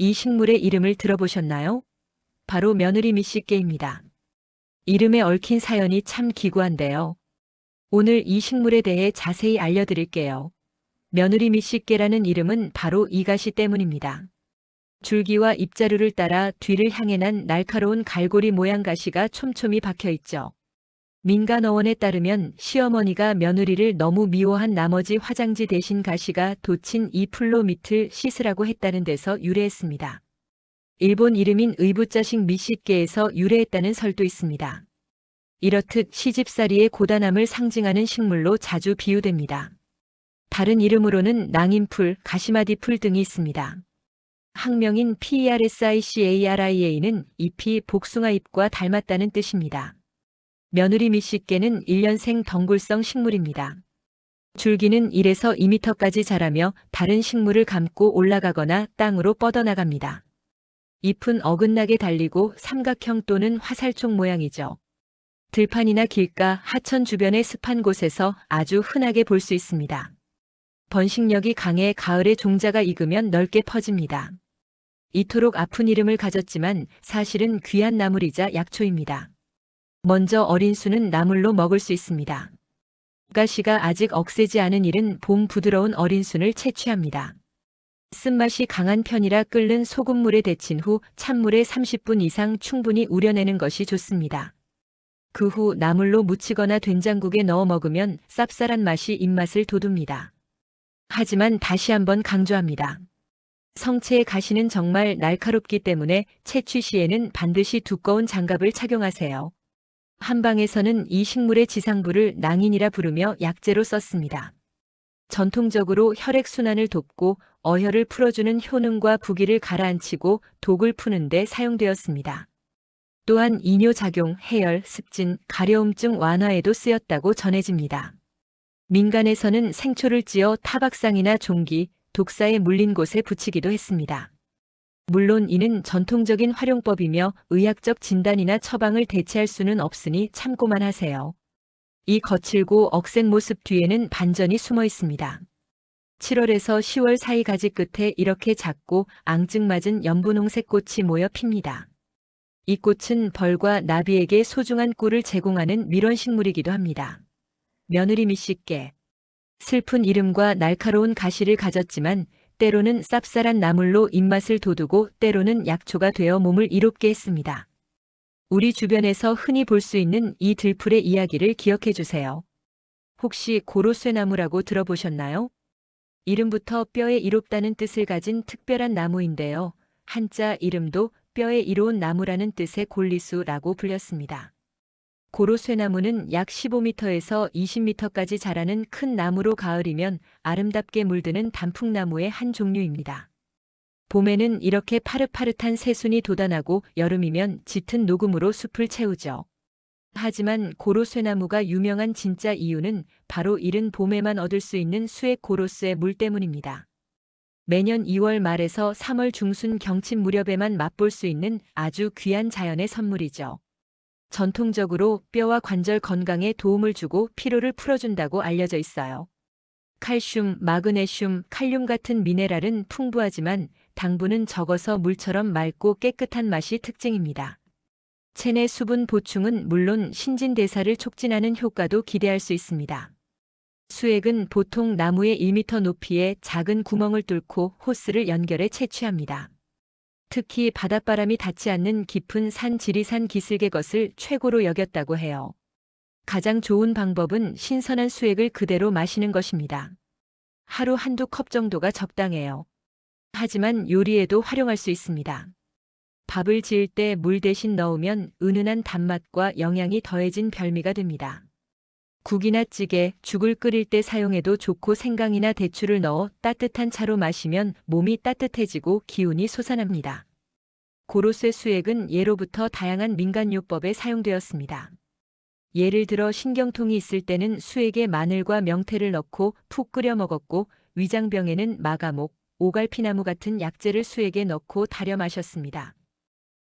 이 식물의 이름을 들어보셨나요? 바로 며느리 미씨개입니다. 이름에 얽힌 사연이 참 기구한데요. 오늘 이 식물에 대해 자세히 알려드릴게요. 며느리 미씨개라는 이름은 바로 이 가시 때문입니다. 줄기와 잎자루를 따라 뒤를 향해 난 날카로운 갈고리 모양 가시가 촘촘히 박혀 있죠. 민간어원에 따르면 시어머니가 며느리를 너무 미워한 나머지 화장지 대신 가시가 돋친 이 풀로 밑을 씻으라고 했다는 데서 유래했습니다. 일본 이름인 의붓자식 미씨개에서 유래했다는 설도 있습니다. 이렇듯 시집살이의 고단함을 상징하는 식물로 자주 비유됩니다. 다른 이름으로는 낭인풀, 가시마디풀 등이 있습니다. 학명인 PERSICARIA는 잎이 복숭아 잎과 닮았다는 뜻입니다. 며느리 미씨개는 일년생 덩굴성 식물입니다. 줄기는 1에서 2m까지 자라며 다른 식물을 감고 올라가거나 땅으로 뻗어나갑니다. 잎은 어긋나게 달리고 삼각형 또는 화살촉 모양이죠. 들판이나 길가, 하천 주변의 습한 곳에서 아주 흔하게 볼 수 있습니다. 번식력이 강해 가을에 종자가 익으면 넓게 퍼집니다. 이토록 아픈 이름을 가졌지만 사실은 귀한 나물이자 약초입니다. 먼저 어린 수는 나물로 먹을 수 있습니다. 가시가 아직 억세지 않은 일은 봄 부드러운 어린 순을 채취합니다. 쓴맛이 강한 편이라 끓는 소금물에 데친 후 찬물에 30분 이상 충분히 우려내는 것이 좋습니다. 그 후 나물로 무치거나 된장국에 넣어 먹으면 쌉쌀한 맛이 입맛을 돋웁니다. 하지만 다시 한번 강조합니다. 성체의 가시는 정말 날카롭기 때문에 채취 시에는 반드시 두꺼운 장갑을 착용하세요. 한방에서는 이 식물의 지상부를 낭인이라 부르며 약재로 썼습니다. 전통적으로 혈액순환을 돕고 어혈을 풀어주는 효능과 부기를 가라앉히고 독을 푸는 데 사용되었습니다. 또한 이뇨작용, 해열, 습진, 가려움증 완화에도 쓰였다고 전해집니다. 민간에서는 생초를 찧어 타박상이나 종기, 독사에 물린 곳에 붙이기도 했습니다. 물론 이는 전통적인 활용법이며 의학적 진단이나 처방을 대체할 수는 없으니 참고만 하세요. 이 거칠고 억센 모습 뒤에는 반전이 숨어 있습니다. 7월에서 10월 사이 가지 끝에 이렇게 작고 앙증맞은 연분홍색 꽃이 모여 핍니다. 이 꽃은 벌과 나비에게 소중한 꿀을 제공하는 밀원식물이기도 합니다. 며느리 미씨개. 슬픈 이름과 날카로운 가시를 가졌지만 때로는 쌉쌀한 나물로 입맛을 돋우고 때로는 약초가 되어 몸을 이롭게 했습니다. 우리 주변에서 흔히 볼 수 있는 이 들풀의 이야기를 기억해 주세요. 혹시 고로쇠나무라고 들어보셨나요? 이름부터 뼈에 이롭다는 뜻을 가진 특별한 나무인데요. 한자 이름도 뼈에 이로운 나무라는 뜻의 골리수라고 불렸습니다. 고로쇠나무는 약 15m에서 20m까지 자라는 큰 나무로 가을이면 아름답게 물드는 단풍나무의 한 종류입니다. 봄에는 이렇게 파릇파릇한 새순이 돋아나고 여름이면 짙은 녹음으로 숲을 채우죠. 하지만 고로쇠나무가 유명한 진짜 이유는 바로 이른 봄에만 얻을 수 있는 수액 고로쇠 물 때문입니다. 매년 2월 말에서 3월 중순 경칩 무렵에만 맛볼 수 있는 아주 귀한 자연의 선물이죠. 전통적으로 뼈와 관절 건강에 도움을 주고 피로를 풀어준다고 알려져 있어요. 칼슘, 마그네슘, 칼륨 같은 미네랄은 풍부하지만 당분은 적어서 물처럼 맑고 깨끗한 맛이 특징입니다. 체내 수분 보충은 물론 신진대사를 촉진하는 효과도 기대할 수 있습니다. 수액은 보통 나무의 1m 높이의 작은 구멍을 뚫고 호스를 연결해 채취합니다. 특히 바닷바람이 닿지 않는 깊은 산 지리산 기슭의 것을 최고로 여겼다고 해요. 가장 좋은 방법은 신선한 수액을 그대로 마시는 것입니다. 하루 한두 컵 정도가 적당해요. 하지만 요리에도 활용할 수 있습니다. 밥을 지을 때 물 대신 넣으면 은은한 단맛과 영양이 더해진 별미가 됩니다. 국이나 찌개, 죽을 끓일 때 사용해도 좋고 생강이나 대추를 넣어 따뜻한 차로 마시면 몸이 따뜻해지고 기운이 솟아납니다. 고로쇠 수액은 예로부터 다양한 민간요법에 사용되었습니다. 예를 들어 신경통이 있을 때는 수액에 마늘과 명태를 넣고 푹 끓여 먹었고 위장병에는 마가목, 오갈피나무 같은 약재를 수액에 넣고 달여 마셨습니다.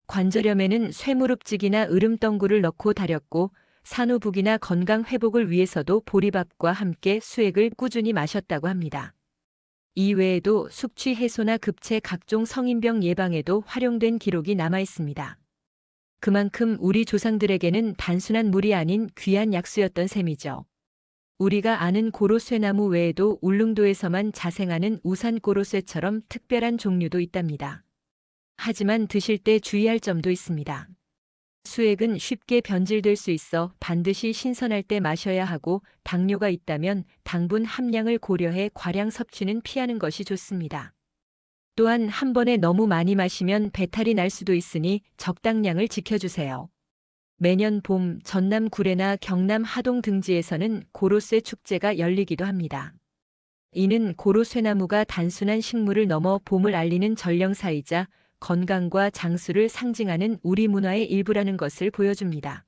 관절염에는 쇠무릎찍이나 으름덩굴을 넣고 달였고 산후부기나 건강 회복을 위해서도 보리밥과 함께 수액을 꾸준히 마셨다고 합니다. 이 외에도 숙취 해소나 급체 각종 성인병 예방에도 활용된 기록이 남아 있습니다. 그만큼 우리 조상들에게는 단순한 물이 아닌 귀한 약수였던 셈이죠. 우리가 아는 고로쇠나무 외에도 울릉도에서만 자생하는 우산고로쇠처럼 특별한 종류도 있답니다. 하지만 드실 때 주의할 점도 있습니다. 수액은 쉽게 변질될 수 있어 반드시 신선할 때 마셔야 하고, 당뇨가 있다면 당분 함량을 고려해 과량 섭취는 피하는 것이 좋습니다. 또한 한 번에 너무 많이 마시면 배탈이 날 수도 있으니 적당량을 지켜주세요. 매년 봄 전남 구례나 경남 하동 등지에서는 고로쇠 축제가 열리기도 합니다. 이는 고로쇠나무가 단순한 식물을 넘어 봄을 알리는 전령사이자 건강과 장수를 상징하는 우리 문화의 일부라는 것을 보여줍니다.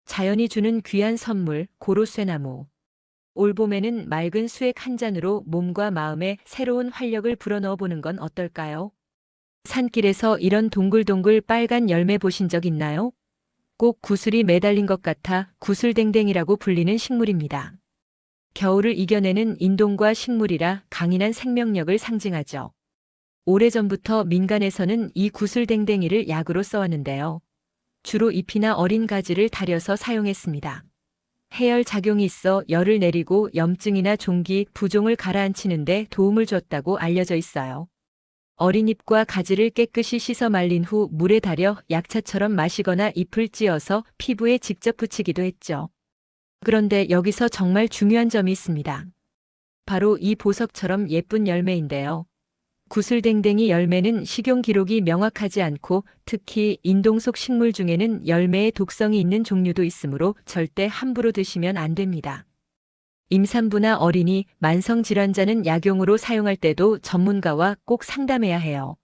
자연이 주는 귀한 선물, 고로쇠나무. 올봄에는 맑은 수액 한 잔으로 몸과 마음에 새로운 활력을 불어넣어 보는 건 어떨까요? 산길에서 이런 동글동글 빨간 열매 보신 적 있나요? 꼭 구슬이 매달린 것 같아 구슬댕댕이라고 불리는 식물입니다. 겨울을 이겨내는 인동과 식물이라 강인한 생명력을 상징하죠. 오래전부터 민간에서는 이 구슬댕댕이를 약으로 써왔는데요. 주로 잎이나 어린 가지를 다려서 사용했습니다. 해열 작용이 있어 열을 내리고 염증이나 종기, 부종을 가라앉히는 데 도움을 줬다고 알려져 있어요. 어린 잎과 가지를 깨끗이 씻어 말린 후 물에 달여 약차처럼 마시거나 잎을 찧어서 피부에 직접 붙이기도 했죠. 그런데 여기서 정말 중요한 점이 있습니다. 바로 이 보석처럼 예쁜 열매인데요. 구슬댕댕이 열매는 식용 기록이 명확하지 않고, 특히 인동속 식물 중에는 열매에 독성이 있는 종류도 있으므로 절대 함부로 드시면 안 됩니다. 임산부나 어린이, 만성질환자는 약용으로 사용할 때도 전문가와 꼭 상담해야 해요.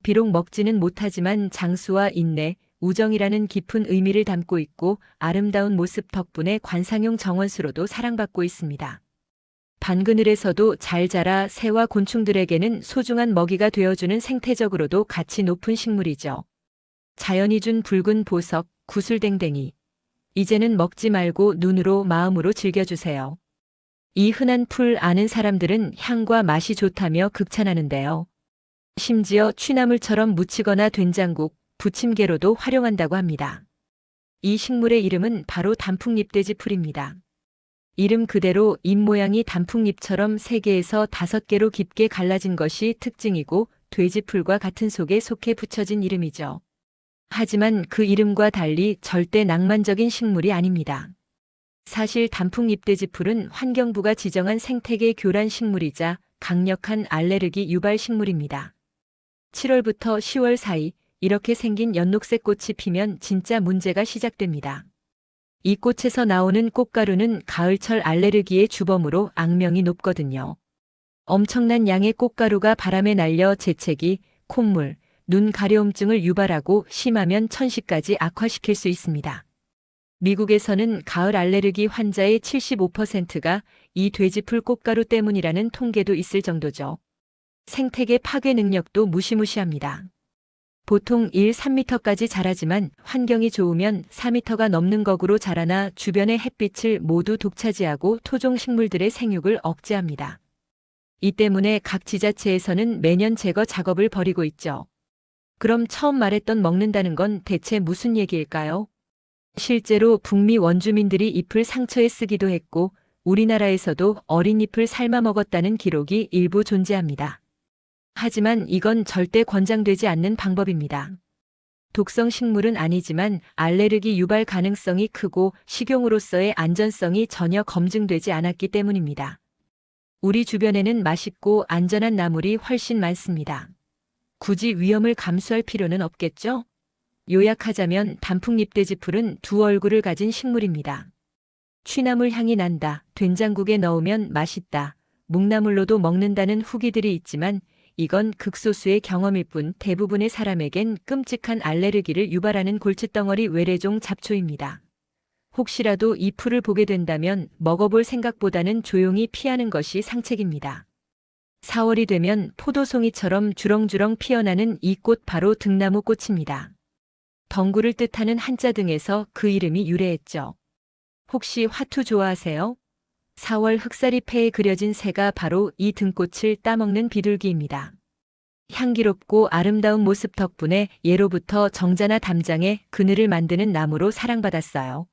비록 먹지는 못하지만 장수와 인내, 우정이라는 깊은 의미를 담고 있고, 아름다운 모습 덕분에 관상용 정원수로도 사랑받고 있습니다. 반그늘에서도 잘 자라 새와 곤충들에게는 소중한 먹이가 되어주는 생태적으로도 가치 높은 식물이죠. 자연이 준 붉은 보석, 구슬댕댕이. 이제는 먹지 말고 눈으로 마음으로 즐겨주세요. 이 흔한 풀 아는 사람들은 향과 맛이 좋다며 극찬하는데요. 심지어 취나물처럼 무치거나 된장국, 부침개로도 활용한다고 합니다. 이 식물의 이름은 바로 단풍잎돼지 풀입니다. 이름 그대로 잎 모양이 단풍잎처럼 3개에서 5개로 깊게 갈라진 것이 특징이고, 돼지풀과 같은 속에 속해 붙여진 이름이죠. 하지만 그 이름과 달리 절대 낭만적인 식물이 아닙니다. 사실 단풍잎돼지풀은 환경부가 지정한 생태계 교란 식물이자 강력한 알레르기 유발 식물입니다. 7월부터 10월 사이 이렇게 생긴 연녹색 꽃이 피면 진짜 문제가 시작됩니다. 이 꽃에서 나오는 꽃가루는 가을철 알레르기의 주범으로 악명이 높거든요. 엄청난 양의 꽃가루가 바람에 날려 재채기, 콧물, 눈 가려움증을 유발하고 심하면 천식까지 악화시킬 수 있습니다. 미국에서는 가을 알레르기 환자의 75%가 이 돼지풀 꽃가루 때문이라는 통계도 있을 정도죠. 생태계 파괴 능력도 무시무시합니다. 보통 3m까지 자라지만 환경이 좋으면 4m가 넘는 거구로 자라나 주변의 햇빛을 모두 독차지하고 토종 식물들의 생육을 억제합니다. 이 때문에 각 지자체에서는 매년 제거 작업을 벌이고 있죠. 그럼 처음 말했던 먹는다는 건 대체 무슨 얘기일까요? 실제로 북미 원주민들이 잎을 상처에 쓰기도 했고, 우리나라에서도 어린 잎을 삶아 먹었다는 기록이 일부 존재합니다. 하지만 이건 절대 권장되지 않는 방법입니다. 독성 식물은 아니지만 알레르기 유발 가능성이 크고 식용으로서의 안전성이 전혀 검증되지 않았기 때문입니다. 우리 주변에는 맛있고 안전한 나물이 훨씬 많습니다. 굳이 위험을 감수할 필요는 없겠죠? 요약하자면 단풍잎돼지풀은 두 얼굴을 가진 식물입니다. 취나물 향이 난다, 된장국에 넣으면 맛있다, 묵나물로도 먹는다는 후기들이 있지만 이건 극소수의 경험일 뿐 대부분의 사람에겐 끔찍한 알레르기를 유발하는 골칫덩어리 외래종 잡초입니다. 혹시라도 이 풀을 보게 된다면 먹어볼 생각보다는 조용히 피하는 것이 상책입니다. 4월이 되면 포도송이처럼 주렁주렁 피어나는 이 꽃 바로 등나무 꽃입니다. 덩굴을 뜻하는 한자 등에서 그 이름이 유래했죠. 혹시 화투 좋아하세요? 4월 흑사리 폐에 그려진 새가 바로 이 등꽃을 따먹는 비둘기입니다. 향기롭고 아름다운 모습 덕분에 예로부터 정자나 담장에 그늘을 만드는 나무로 사랑받았어요.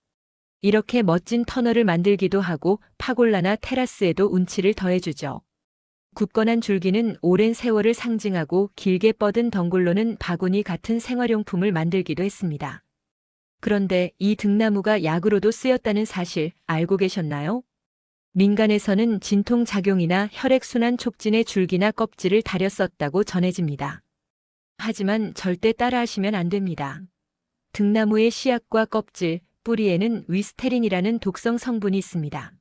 이렇게 멋진 터널을 만들기도 하고 파골라나 테라스에도 운치를 더해주죠. 굳건한 줄기는 오랜 세월을 상징하고 길게 뻗은 덩굴로는 바구니 같은 생활용품을 만들기도 했습니다. 그런데 이 등나무가 약으로도 쓰였다는 사실 알고 계셨나요? 민간에서는 진통작용이나 혈액순환 촉진에 줄기나 껍질을 달여 썼다고 전해집니다. 하지만 절대 따라하시면 안 됩니다. 등나무의 씨앗과 껍질, 뿌리에는 위스테린이라는 독성 성분이 있습니다.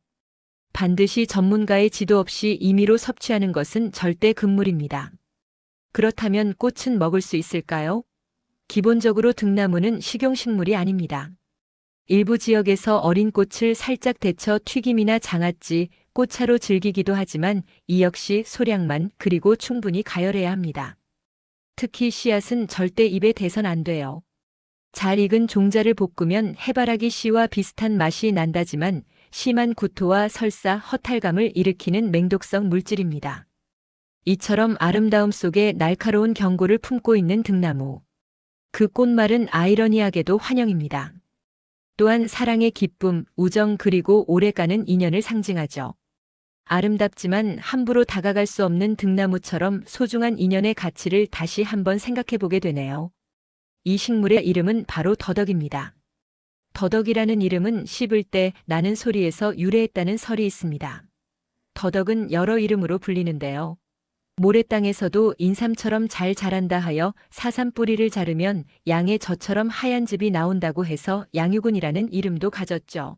반드시 전문가의 지도 없이 임의로 섭취하는 것은 절대 금물입니다. 그렇다면 꽃은 먹을 수 있을까요? 기본적으로 등나무는 식용식물이 아닙니다. 일부 지역에서 어린 꽃을 살짝 데쳐 튀김이나 장아찌, 꽃차로 즐기기도 하지만 이 역시 소량만 그리고 충분히 가열해야 합니다. 특히 씨앗은 절대 입에 대선 안 돼요. 잘 익은 종자를 볶으면 해바라기 씨와 비슷한 맛이 난다지만 심한 구토와 설사, 허탈감을 일으키는 맹독성 물질입니다. 이처럼 아름다움 속에 날카로운 경고를 품고 있는 등나무. 그 꽃말은 아이러니하게도 환영입니다. 또한 사랑의 기쁨, 우정 그리고 오래가는 인연을 상징하죠. 아름답지만 함부로 다가갈 수 없는 등나무처럼 소중한 인연의 가치를 다시 한번 생각해 보게 되네요. 이 식물의 이름은 바로 더덕입니다. 더덕이라는 이름은 씹을 때 나는 소리에서 유래했다는 설이 있습니다. 더덕은 여러 이름으로 불리는데요. 모래땅에서도 인삼처럼 잘 자란다 하여 사삼 뿌리를 자르면 양의 젖처럼 하얀 즙이 나온다고 해서 양유근이라는 이름도 가졌죠.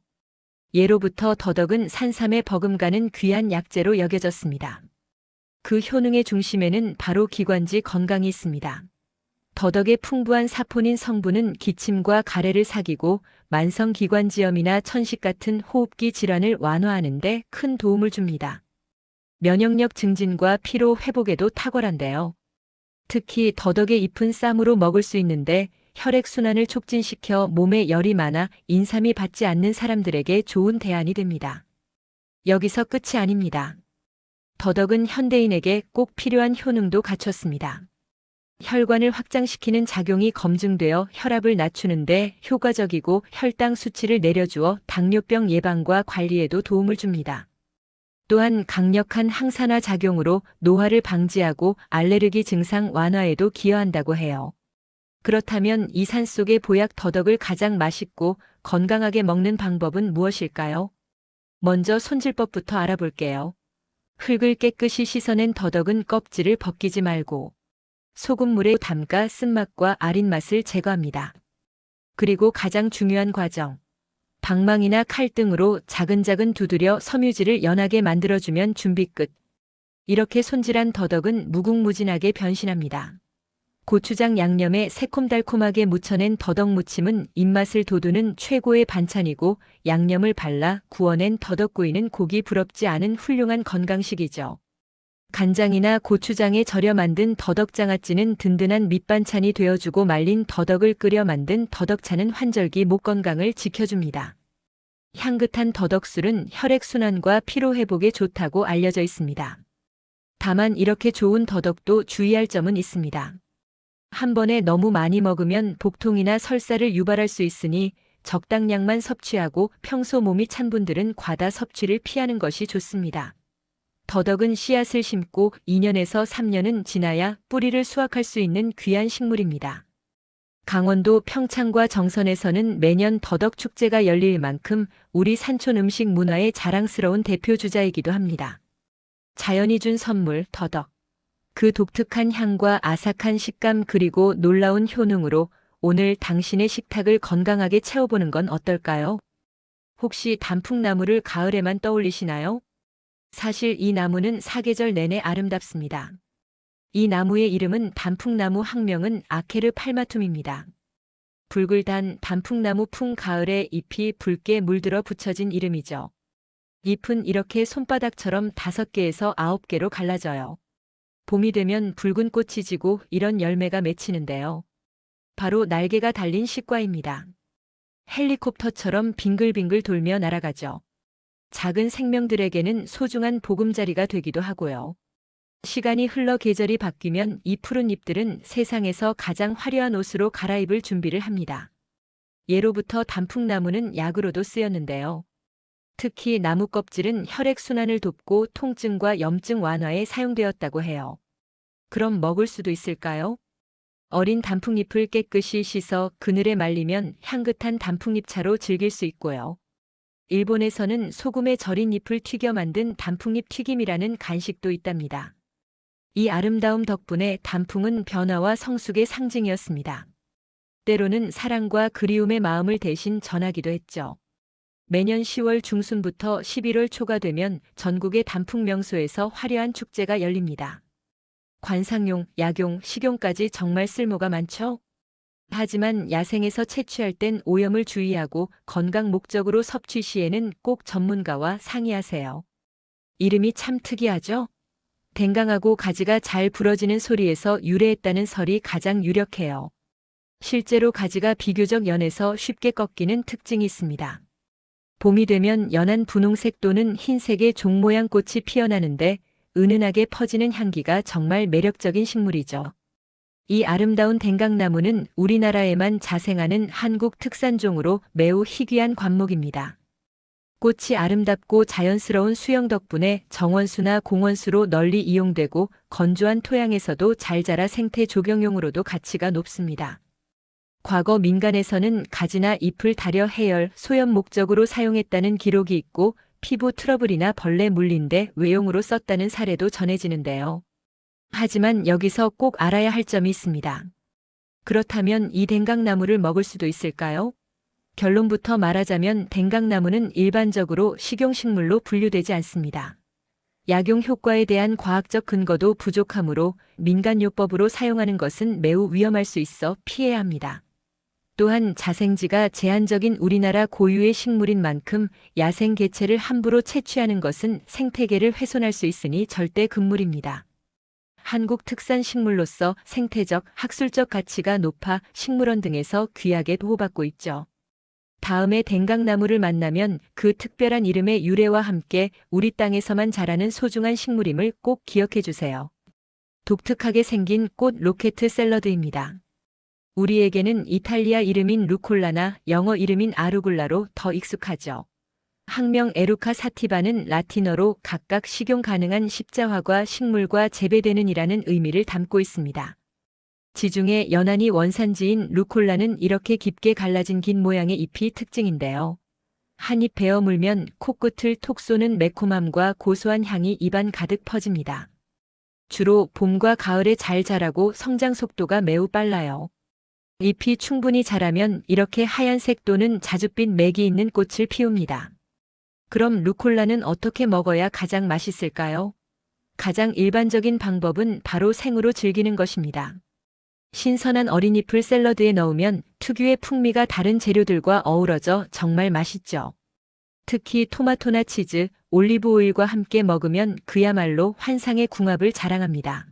예로부터 더덕은 산삼에 버금가는 귀한 약재로 여겨졌습니다. 그 효능의 중심에는 바로 기관지 건강이 있습니다. 더덕의 풍부한 사포닌 성분은 기침과 가래를 사귀고 만성기관지염이나 천식 같은 호흡기 질환을 완화하는 데 큰 도움을 줍니다. 면역력 증진과 피로 회복에도 탁월한데요. 특히 더덕의 잎은 쌈으로 먹을 수 있는데 혈액순환을 촉진시켜 몸에 열이 많아 인삼이 받지 않는 사람들에게 좋은 대안이 됩니다. 여기서 끝이 아닙니다. 더덕은 현대인에게 꼭 필요한 효능도 갖췄습니다. 혈관을 확장시키는 작용이 검증되어 혈압을 낮추는데 효과적이고 혈당 수치를 내려주어 당뇨병 예방과 관리에도 도움을 줍니다. 또한 강력한 항산화 작용으로 노화를 방지하고 알레르기 증상 완화에도 기여한다고 해요. 그렇다면 이 산속의 보약 더덕을 가장 맛있고 건강하게 먹는 방법은 무엇일까요? 먼저 손질법부터 알아볼게요. 흙을 깨끗이 씻어낸 더덕은 껍질을 벗기지 말고 소금물에 담가 쓴맛과 아린 맛을 제거합니다. 그리고 가장 중요한 과정. 방망이나 칼 등으로 자근자근 두드려 섬유질을 연하게 만들어주면 준비 끝. 이렇게 손질한 더덕은 무궁무진하게 변신합니다. 고추장 양념에 새콤달콤하게 무쳐낸 더덕 무침은 입맛을 돋우는 최고의 반찬이고 양념을 발라 구워낸 더덕구이는 고기 부럽지 않은 훌륭한 건강식이죠. 간장이나 고추장에 절여 만든 더덕장아찌는 든든한 밑반찬이 되어주고 말린 더덕을 끓여 만든 더덕차는 환절기 목 건강을 지켜줍니다. 향긋한 더덕술은 혈액순환과 피로회복에 좋다고 알려져 있습니다. 다만 이렇게 좋은 더덕도 주의할 점은 있습니다. 한 번에 너무 많이 먹으면 복통이나 설사를 유발할 수 있으니 적당량만 섭취하고 평소 몸이 찬 분들은 과다 섭취를 피하는 것이 좋습니다. 더덕은 씨앗을 심고 2년에서 3년은 지나야 뿌리를 수확할 수 있는 귀한 식물입니다. 강원도 평창과 정선에서는 매년 더덕 축제가 열릴 만큼 우리 산촌 음식 문화의 자랑스러운 대표 주자이기도 합니다. 자연이 준 선물 더덕. 그 독특한 향과 아삭한 식감 그리고 놀라운 효능으로 오늘 당신의 식탁을 건강하게 채워보는 건 어떨까요? 혹시 단풍나무를 가을에만 떠올리시나요? 사실 이 나무는 사계절 내내 아름답습니다. 이 나무의 이름은 단풍나무 학명은 아케르 팔마툼입니다. 붉을단 단풍나무 풍 가을에 잎이 붉게 물들어 붙여진 이름이죠. 잎은 이렇게 손바닥처럼 5개에서 9개로 갈라져요. 봄이 되면 붉은 꽃이 지고 이런 열매가 맺히는데요. 바로 날개가 달린 식과입니다. 헬리콥터처럼 빙글빙글 돌며 날아가죠. 작은 생명들에게는 소중한 보금자리가 되기도 하고요. 시간이 흘러 계절이 바뀌면 이 푸른 잎들은 세상에서 가장 화려한 옷으로 갈아입을 준비를 합니다. 예로부터 단풍나무는 약으로도 쓰였는데요. 특히 나무 껍질은 혈액순환을 돕고 통증과 염증 완화에 사용되었다고 해요. 그럼 먹을 수도 있을까요? 어린 단풍잎을 깨끗이 씻어 그늘에 말리면 향긋한 단풍잎차로 즐길 수 있고요. 일본에서는 소금에 절인 잎을 튀겨 만든 단풍잎 튀김이라는 간식도 있답니다. 이 아름다움 덕분에 단풍은 변화와 성숙의 상징이었습니다. 때로는 사랑과 그리움의 마음을 대신 전하기도 했죠. 매년 10월 중순부터 11월 초가 되면 전국의 단풍 명소에서 화려한 축제가 열립니다. 관상용, 약용, 식용까지 정말 쓸모가 많죠? 하지만 야생에서 채취할 땐 오염을 주의하고 건강 목적으로 섭취 시에는 꼭 전문가와 상의하세요. 이름이 참 특이하죠? 댕강하고 가지가 잘 부러지는 소리에서 유래했다는 설이 가장 유력해요. 실제로 가지가 비교적 연해서 쉽게 꺾이는 특징이 있습니다. 봄이 되면 연한 분홍색 또는 흰색의 종 모양 꽃이 피어나는데 은은하게 퍼지는 향기가 정말 매력적인 식물이죠. 이 아름다운 댕강나무는 우리나라에만 자생하는 한국 특산종으로 매우 희귀한 관목입니다. 꽃이 아름답고 자연스러운 수영 덕분에 정원수나 공원수로 널리 이용되고 건조한 토양에서도 잘 자라 생태 조경용으로도 가치가 높습니다. 과거 민간에서는 가지나 잎을 다려 해열, 소염 목적으로 사용했다는 기록이 있고 피부 트러블이나 벌레 물린데 외용으로 썼다는 사례도 전해지는데요. 하지만 여기서 꼭 알아야 할 점이 있습니다. 그렇다면 이 댕강나무를 먹을 수도 있을까요? 결론부터 말하자면 댕강나무는 일반적으로 식용식물로 분류되지 않습니다. 약용 효과에 대한 과학적 근거도 부족하므로 민간요법으로 사용하는 것은 매우 위험할 수 있어 피해야 합니다. 또한 자생지가 제한적인 우리나라 고유의 식물인 만큼 야생 개체를 함부로 채취하는 것은 생태계를 훼손할 수 있으니 절대 금물입니다. 한국 특산 식물로서 생태적, 학술적 가치가 높아 식물원 등에서 귀하게 보호받고 있죠. 다음에 댕강나무를 만나면 그 특별한 이름의 유래와 함께 우리 땅에서만 자라는 소중한 식물임을 꼭 기억해 주세요. 독특하게 생긴 꽃 로켓 샐러드입니다. 우리에게는 이탈리아 이름인 루콜라나 영어 이름인 아루굴라로 더 익숙하죠. 학명 에루카 사티바는 라틴어로 각각 식용 가능한 십자화과 식물과 재배되는 이라는 의미를 담고 있습니다. 지중해 연안이 원산지인 루콜라는 이렇게 깊게 갈라진 긴 모양의 잎이 특징인데요. 한 입 베어 물면 코끝을 톡 쏘는 매콤함과 고소한 향이 입안 가득 퍼집니다. 주로 봄과 가을에 잘 자라고 성장 속도가 매우 빨라요. 잎이 충분히 자라면 이렇게 하얀색 또는 자줏빛 맥이 있는 꽃을 피웁니다. 그럼 루콜라는 어떻게 먹어야 가장 맛있을까요? 가장 일반적인 방법은 바로 생으로 즐기는 것입니다. 신선한 어린 잎을 샐러드에 넣으면 특유의 풍미가 다른 재료들과 어우러져 정말 맛있죠. 특히 토마토나 치즈, 올리브 오일과 함께 먹으면 그야말로 환상의 궁합을 자랑합니다.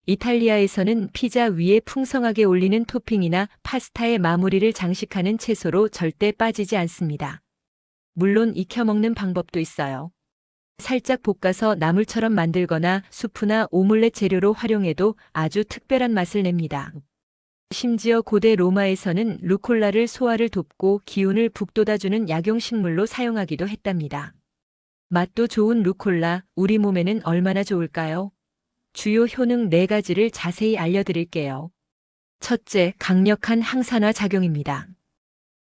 이탈리아에서는 피자 위에 풍성하게 올리는 토핑이나 파스타의 마무리를 장식하는 채소로 절대 빠지지 않습니다. 물론 익혀 먹는 방법도 있어요. 살짝 볶아서 나물처럼 만들거나 수프나 오믈렛 재료로 활용해도 아주 특별한 맛을 냅니다. 심지어 고대 로마에서는 루콜라를 소화를 돕고 기운을 북돋아주는 약용식물로 사용하기도 했답니다. 맛도 좋은 루콜라, 우리 몸에는 얼마나 좋을까요? 주요 효능 4가지를 자세히 알려드릴게요. 첫째, 강력한 항산화 작용입니다.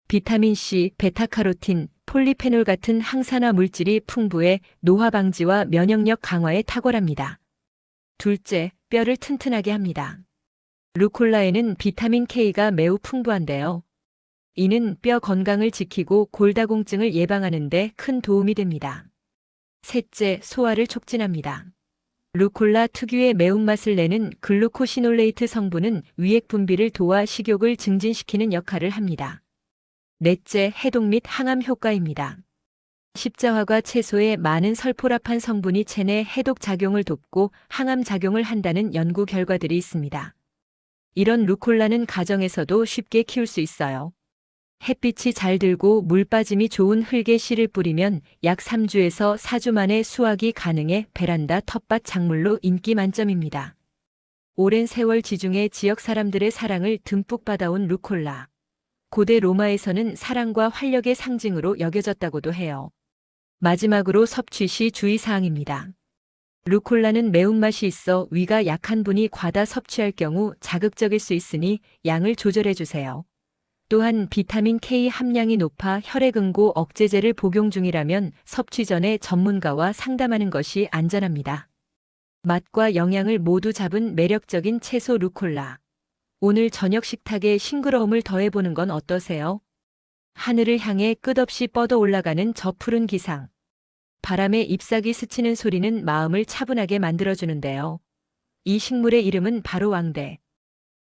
비타민C, 베타카로틴, 폴리페놀 같은 항산화 물질이 풍부해 노화 방지와 면역력 강화에 탁월합니다. 둘째, 뼈를 튼튼하게 합니다. 루콜라에는 비타민 K가 매우 풍부한데요. 이는 뼈 건강을 지키고 골다공증을 예방하는 데 큰 도움이 됩니다. 셋째, 소화를 촉진합니다. 루콜라 특유의 매운맛을 내는 글루코시놀레이트 성분은 위액 분비를 도와 식욕을 증진시키는 역할을 합니다. 넷째, 해독 및 항암 효과입니다. 십자화과 채소에 많은 설포라판 성분이 체내 해독 작용을 돕고 항암 작용을 한다는 연구 결과들이 있습니다. 이런 루콜라는 가정에서도 쉽게 키울 수 있어요. 햇빛이 잘 들고 물 빠짐이 좋은 흙에 씨를 뿌리면 약 3주에서 4주 만에 수확이 가능해 베란다 텃밭 작물로 인기 만점입니다. 오랜 세월 지중해 지역 사람들의 사랑을 듬뿍 받아온 루콜라. 고대 로마에서는 사랑과 활력의 상징으로 여겨졌다고도 해요. 마지막으로 섭취 시 주의사항입니다. 루콜라는 매운맛이 있어 위가 약한 분이 과다 섭취할 경우 자극적일 수 있으니 양을 조절해 주세요. 또한 비타민 K 함량이 높아 혈액응고 억제제를 복용 중이라면 섭취 전에 전문가와 상담하는 것이 안전합니다. 맛과 영양을 모두 잡은 매력적인 채소 루콜라. 오늘 저녁 식탁에 싱그러움을 더해보는 건 어떠세요? 하늘을 향해 끝없이 뻗어 올라가는 저 푸른 기상. 바람에 잎사귀 스치는 소리는 마음을 차분하게 만들어주는데요. 이 식물의 이름은 바로 왕대.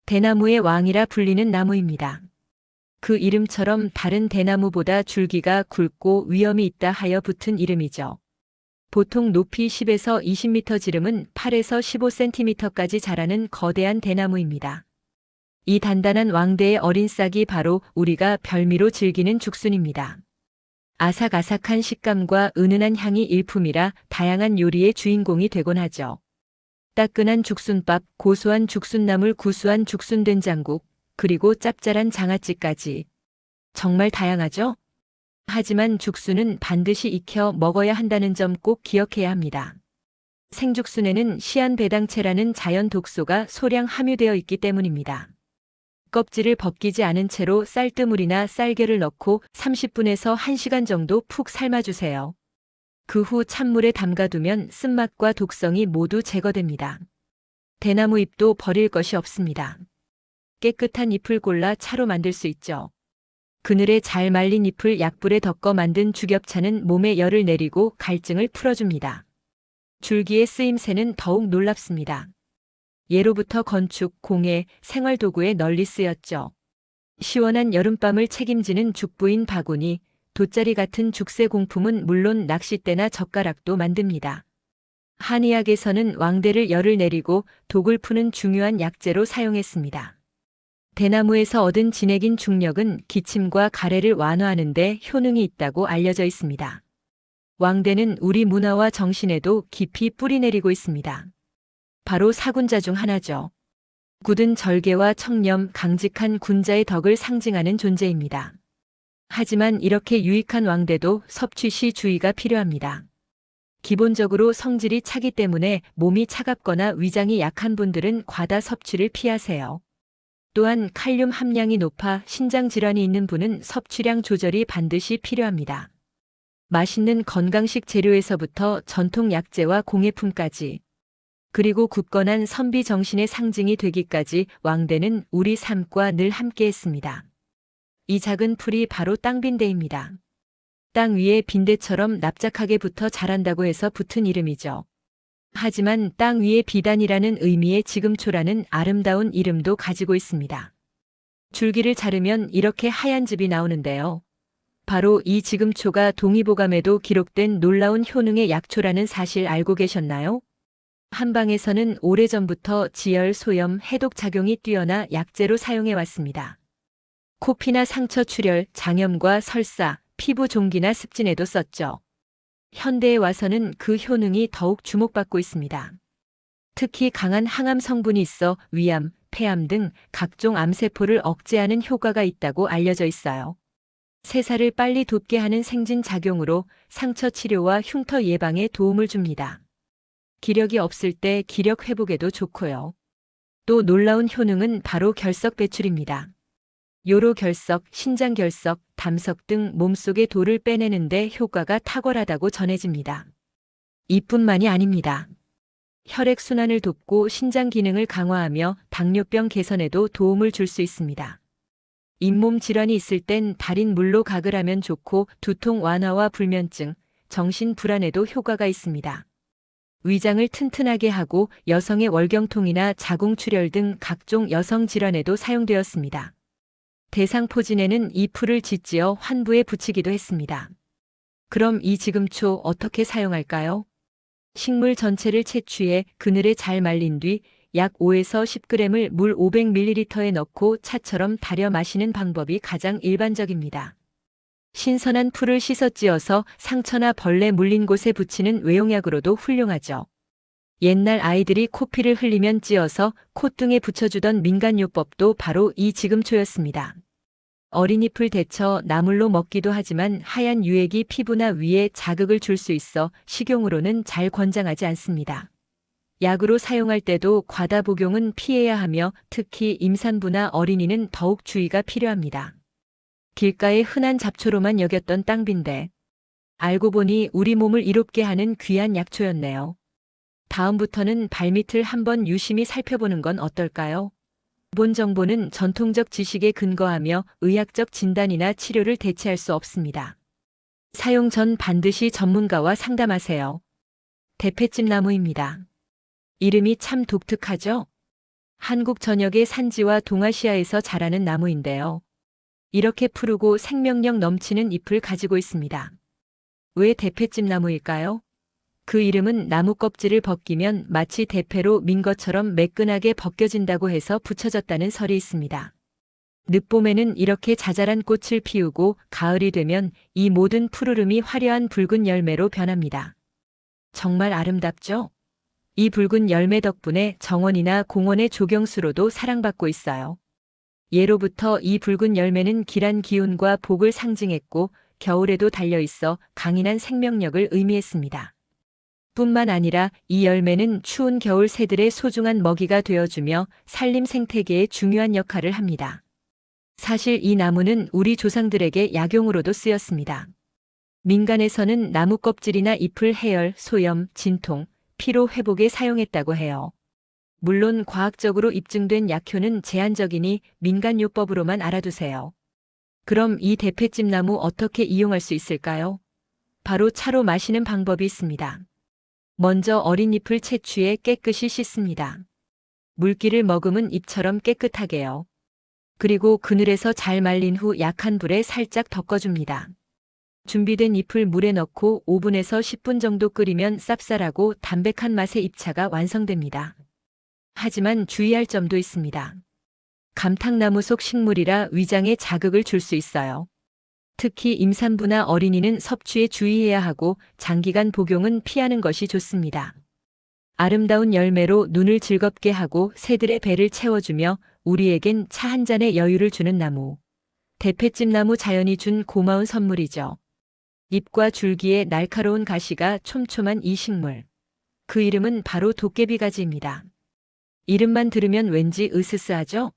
대나무의 왕이라 불리는 나무입니다. 그 이름처럼 다른 대나무보다 줄기가 굵고 위험이 있다 하여 붙은 이름이죠. 보통 높이 10에서 20m, 지름은 8에서 15cm까지 자라는 거대한 대나무입니다. 이 단단한 왕대의 어린 싹이 바로 우리가 별미로 즐기는 죽순입니다. 아삭아삭한 식감과 은은한 향이 일품이라 다양한 요리의 주인공이 되곤 하죠. 따끈한 죽순밥, 고소한 죽순나물, 구수한 죽순된장국, 그리고 짭짤한 장아찌까지. 정말 다양하죠? 하지만 죽순은 반드시 익혀 먹어야 한다는 점 꼭 기억해야 합니다. 생죽순에는 시안배당체라는 자연 독소가 소량 함유되어 있기 때문입니다. 껍질을 벗기지 않은 채로 쌀뜨물이나 쌀개를 넣고 30분에서 1시간 정도 푹 삶아주세요. 그 후 찬물에 담가두면 쓴맛과 독성이 모두 제거됩니다. 대나무 잎도 버릴 것이 없습니다. 깨끗한 잎을 골라 차로 만들 수 있죠. 그늘에 잘 말린 잎을 약불에 덮어 만든 죽엽차는 몸에 열을 내리고 갈증을 풀어줍니다. 줄기의 쓰임새는 더욱 놀랍습니다. 예로부터 건축, 공예, 생활도구에 널리 쓰였죠. 시원한 여름밤을 책임지는 죽부인 바구니, 돗자리 같은 죽새 공품은 물론 낚싯대나 젓가락도 만듭니다. 한의학에서는 왕대를 열을 내리고 독을 푸는 중요한 약재로 사용했습니다. 대나무에서 얻은 진액인 중력은 기침과 가래를 완화하는 데 효능이 있다고 알려져 있습니다. 왕대는 우리 문화와 정신에도 깊이 뿌리내리고 있습니다. 바로 사군자 중 하나죠. 굳은 절개와 청렴, 강직한 군자의 덕을 상징하는 존재입니다. 하지만 이렇게 유익한 왕대도 섭취 시 주의가 필요합니다. 기본적으로 성질이 차기 때문에 몸이 차갑거나 위장이 약한 분들은 과다 섭취를 피하세요. 또한 칼륨 함량이 높아 신장 질환이 있는 분은 섭취량 조절이 반드시 필요합니다. 맛있는 건강식 재료에서부터 전통 약재와 공예품까지, 그리고 굳건한 선비 정신의 상징이 되기까지 왕대는 우리 삶과 늘 함께했습니다. 이 작은 풀이 바로 땅빈대입니다. 땅 위에 빈대처럼 납작하게 붙어 자란다고 해서 붙은 이름이죠. 하지만 땅 위에 비단이라는 의미의 지금초라는 아름다운 이름도 가지고 있습니다. 줄기를 자르면 이렇게 하얀 즙이 나오는데요. 바로 이 지금초가 동의보감에도 기록된 놀라운 효능의 약초라는 사실 알고 계셨나요? 한방에서는 오래전부터 지열, 소염, 해독 작용이 뛰어나 약재로 사용해 왔습니다. 코피나 상처 출혈, 장염과 설사, 피부 종기나 습진에도 썼죠. 현대에 와서는 그 효능이 더욱 주목받고 있습니다. 특히 강한 항암 성분이 있어 위암, 폐암 등 각종 암세포를 억제하는 효과가 있다고 알려져 있어요. 세살을 빨리 돋게 하는 생진 작용으로 상처 치료와 흉터 예방에 도움을 줍니다. 기력이 없을 때 기력 회복에도 좋고요. 또 놀라운 효능은 바로 결석 배출입니다. 요로 결석, 신장 결석, 담석 등 몸속의 돌을 빼내는 데 효과가 탁월하다고 전해집니다. 이뿐만이 아닙니다. 혈액순환을 돕고 신장 기능을 강화하며 당뇨병 개선에도 도움을 줄 수 있습니다. 잇몸 질환이 있을 땐 달인 물로 각을 하면 좋고 두통 완화와 불면증, 정신 불안에도 효과가 있습니다. 위장을 튼튼하게 하고 여성의 월경통이나 자궁출혈 등 각종 여성 질환에도 사용되었습니다. 대상포진에는 이 풀을 짓지어 환부에 붙이기도 했습니다. 그럼 이 지금초 어떻게 사용할까요? 식물 전체를 채취해 그늘에 잘 말린 뒤 약 5에서 10g을 물 500ml에 넣고 차처럼 달여 마시는 방법이 가장 일반적입니다. 신선한 풀을 씻어 찧어서 상처나 벌레 물린 곳에 붙이는 외용약으로도 훌륭하죠. 옛날 아이들이 코피를 흘리면 찧어서 콧등에 붙여주던 민간요법도 바로 이 지금초였습니다. 어린잎을 데쳐 나물로 먹기도 하지만 하얀 유액이 피부나 위에 자극을 줄 수 있어 식용으로는 잘 권장하지 않습니다. 약으로 사용할 때도 과다 복용은 피해야 하며 특히 임산부나 어린이는 더욱 주의가 필요합니다. 길가의 흔한 잡초로만 여겼던 땅빈대. 알고 보니 우리 몸을 이롭게 하는 귀한 약초였네요. 다음부터는 발밑을 한번 유심히 살펴보는 건 어떨까요? 본 정보는 전통적 지식에 근거하며 의학적 진단이나 치료를 대체할 수 없습니다. 사용 전 반드시 전문가와 상담하세요. 대패찜나무입니다. 이름이 참 독특하죠? 한국 전역의 산지와 동아시아에서 자라는 나무인데요. 이렇게 푸르고 생명력 넘치는 잎을 가지고 있습니다. 왜 대패찜나무일까요? 그 이름은 나무 껍질을 벗기면 마치 대패로 민 것처럼 매끈하게 벗겨진다고 해서 붙여졌다는 설이 있습니다. 늦봄에는 이렇게 자잘한 꽃을 피우고 가을이 되면 이 모든 푸르름이 화려한 붉은 열매로 변합니다. 정말 아름답죠? 이 붉은 열매 덕분에 정원이나 공원의 조경수로도 사랑받고 있어요. 예로부터 이 붉은 열매는 길한 기운과 복을 상징했고 겨울에도 달려있어 강인한 생명력을 의미했습니다. 뿐만 아니라 이 열매는 추운 겨울 새들의 소중한 먹이가 되어주며 산림 생태계에 중요한 역할을 합니다. 사실 이 나무는 우리 조상들에게 약용으로도 쓰였습니다. 민간에서는 나무 껍질이나 잎을 해열, 소염, 진통, 피로 회복에 사용했다고 해요. 물론 과학적으로 입증된 약효는 제한적이니 민간요법으로만 알아두세요. 그럼 이 대패찜나무 어떻게 이용할 수 있을까요? 바로 차로 마시는 방법이 있습니다. 먼저 어린 잎을 채취해 깨끗이 씻습니다. 물기를 머금은 잎처럼 깨끗하게요. 그리고 그늘에서 잘 말린 후 약한 불에 살짝 덮어줍니다. 준비된 잎을 물에 넣고 5분에서 10분 정도 끓이면 쌉쌀하고 담백한 맛의 잎차가 완성됩니다. 하지만 주의할 점도 있습니다. 감탕나무 속 식물이라 위장에 자극을 줄 수 있어요. 특히 임산부나 어린이는 섭취에 주의해야 하고 장기간 복용은 피하는 것이 좋습니다. 아름다운 열매로 눈을 즐겁게 하고 새들의 배를 채워주며 우리에겐 차 한 잔의 여유를 주는 나무. 대패찜나무 자연이 준 고마운 선물이죠. 잎과 줄기에 날카로운 가시가 촘촘한 이 식물. 그 이름은 바로 도깨비가지입니다. 이름만 들으면 왠지 으스스하죠?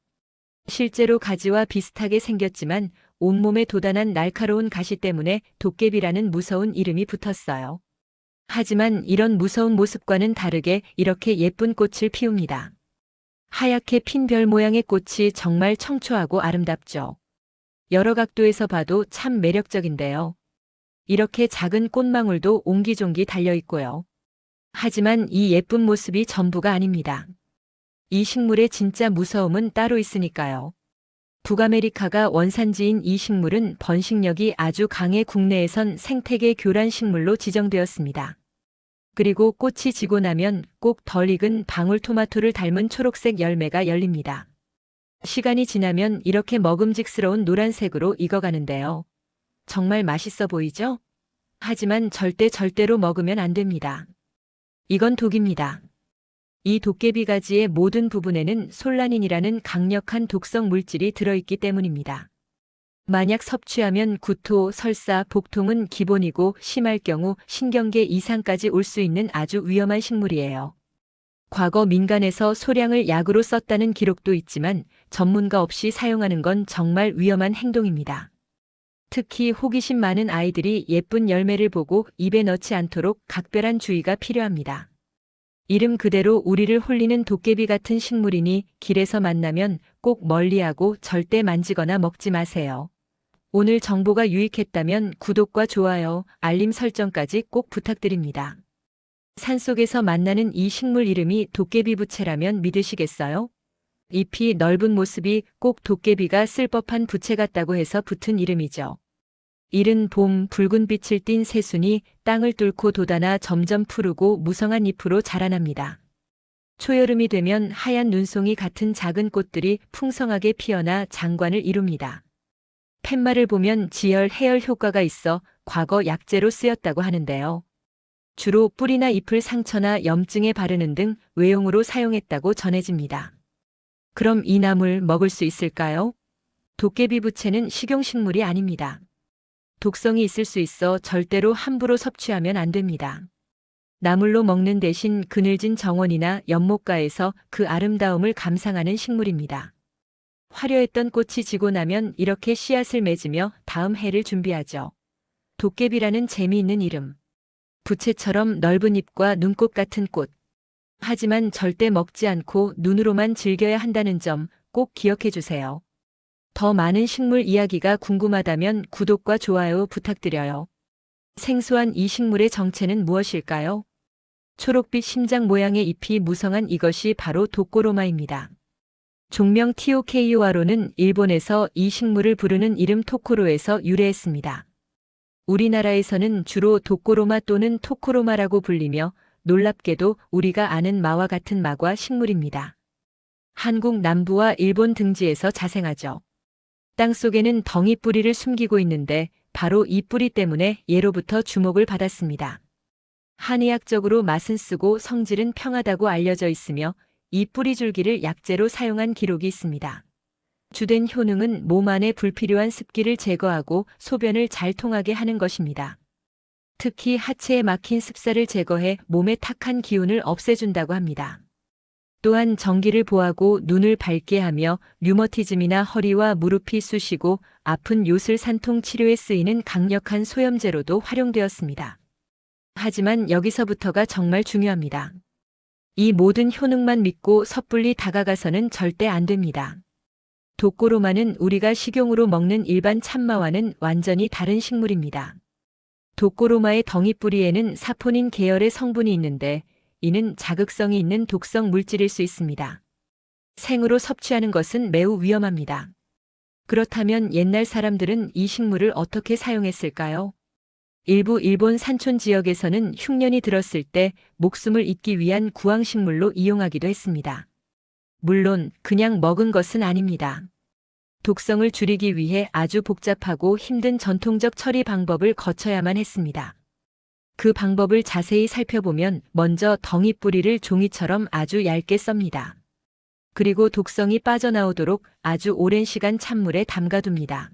실제로 가지와 비슷하게 생겼지만 온몸에 돋아난 날카로운 가시 때문에 도깨비라는 무서운 이름이 붙었어요. 하지만 이런 무서운 모습과는 다르게 이렇게 예쁜 꽃을 피웁니다. 하얗게 핀 별 모양의 꽃이 정말 청초하고 아름답죠. 여러 각도에서 봐도 참 매력적인데요. 이렇게 작은 꽃망울도 옹기종기 달려있고요. 하지만 이 예쁜 모습이 전부가 아닙니다. 이 식물의 진짜 무서움은 따로 있으니까요. 북아메리카가 원산지인 이 식물은 번식력이 아주 강해 국내에선 생태계 교란 식물로 지정되었습니다. 그리고 꽃이 지고 나면 꼭 덜 익은 방울토마토를 닮은 초록색 열매가 열립니다. 시간이 지나면 이렇게 먹음직스러운 노란색으로 익어가는데요. 정말 맛있어 보이죠? 하지만 절대로 먹으면 안 됩니다. 이건 독입니다. 이 도깨비 가지의 모든 부분에는 솔라닌이라는 강력한 독성 물질이 들어있기 때문입니다. 만약 섭취하면 구토, 설사, 복통은 기본이고 심할 경우 신경계 이상까지 올 수 있는 아주 위험한 식물이에요. 과거 민간에서 소량을 약으로 썼다는 기록도 있지만 전문가 없이 사용하는 건 정말 위험한 행동입니다. 특히 호기심 많은 아이들이 예쁜 열매를 보고 입에 넣지 않도록 각별한 주의가 필요합니다. 이름 그대로 우리를 홀리는 도깨비 같은 식물이니 길에서 만나면 꼭 멀리하고 절대 만지거나 먹지 마세요. 오늘 정보가 유익했다면 구독과 좋아요, 알림 설정까지 꼭 부탁드립니다. 산속에서 만나는 이 식물 이름이 도깨비부채라면 믿으시겠어요? 잎이 넓은 모습이 꼭 도깨비가 쓸 법한 부채 같다고 해서 붙은 이름이죠. 이른 봄 붉은 빛을 띤 새순이 땅을 뚫고 돋아나 점점 푸르고 무성한 잎으로 자라납니다. 초여름이 되면 하얀 눈송이 같은 작은 꽃들이 풍성하게 피어나 장관을 이룹니다. 팻말을 보면 지혈, 해열 효과가 있어 과거 약재로 쓰였다고 하는데요. 주로 뿌리나 잎을 상처나 염증에 바르는 등 외용으로 사용했다고 전해집니다. 그럼 이 나물 먹을 수 있을까요? 도깨비 부채는 식용식물이 아닙니다. 독성이 있을 수 있어 절대로 함부로 섭취하면 안 됩니다. 나물로 먹는 대신 그늘진 정원이나 연못가에서 그 아름다움을 감상하는 식물입니다. 화려했던 꽃이 지고 나면 이렇게 씨앗을 맺으며 다음 해를 준비하죠. 도깨비라는 재미있는 이름. 부채처럼 넓은 잎과 눈꽃 같은 꽃. 하지만 절대 먹지 않고 눈으로만 즐겨야 한다는 점 꼭 기억해 주세요. 더 많은 식물 이야기가 궁금하다면 구독과 좋아요 부탁드려요. 생소한 이 식물의 정체는 무엇일까요? 초록빛 심장 모양의 잎이 무성한 이것이 바로 도꼬로마입니다. 종명 TOKORO는 일본에서 이 식물을 부르는 이름 토코로에서 유래했습니다. 우리나라에서는 주로 도꼬로마 또는 토코로마라고 불리며 놀랍게도 우리가 아는 마와 같은 마과 식물입니다. 한국 남부와 일본 등지에서 자생하죠. 땅속에는 덩이 뿌리를 숨기고 있는데 바로 이 뿌리 때문에 예로부터 주목을 받았습니다. 한의학적으로 맛은 쓰고 성질은 평하다고 알려져 있으며 이 뿌리줄기를 약재로 사용한 기록이 있습니다. 주된 효능은 몸 안에 불필요한 습기를 제거하고 소변을 잘 통하게 하는 것입니다. 특히 하체에 막힌 습사를 제거해 몸의 탁한 기운을 없애준다고 합니다. 또한 전기를 보하고 눈을 밝게 하며 류머티즘이나 허리와 무릎이 쑤시고 아픈 요술 산통 치료에 쓰이는 강력한 소염제로도 활용되었습니다. 하지만 여기서부터가 정말 중요합니다. 이 모든 효능만 믿고 섣불리 다가가서는 절대 안 됩니다. 도꼬로마는 우리가 식용으로 먹는 일반 참마와는 완전히 다른 식물입니다. 도꼬로마의 덩이뿌리에는 사포닌 계열의 성분이 있는데 이는 자극성이 있는 독성 물질일 수 있습니다. 생으로 섭취하는 것은 매우 위험합니다. 그렇다면 옛날 사람들은 이 식물을 어떻게 사용했을까요? 일부 일본 산촌 지역에서는 흉년이 들었을 때 목숨을 잇기 위한 구황식물로 이용하기도 했습니다. 물론 그냥 먹은 것은 아닙니다. 독성을 줄이기 위해 아주 복잡하고 힘든 전통적 처리 방법을 거쳐야만 했습니다. 그 방법을 자세히 살펴보면 먼저 덩이 뿌리를 종이처럼 아주 얇게 썹니다. 그리고 독성이 빠져나오도록 아주 오랜 시간 찬물에 담가둡니다.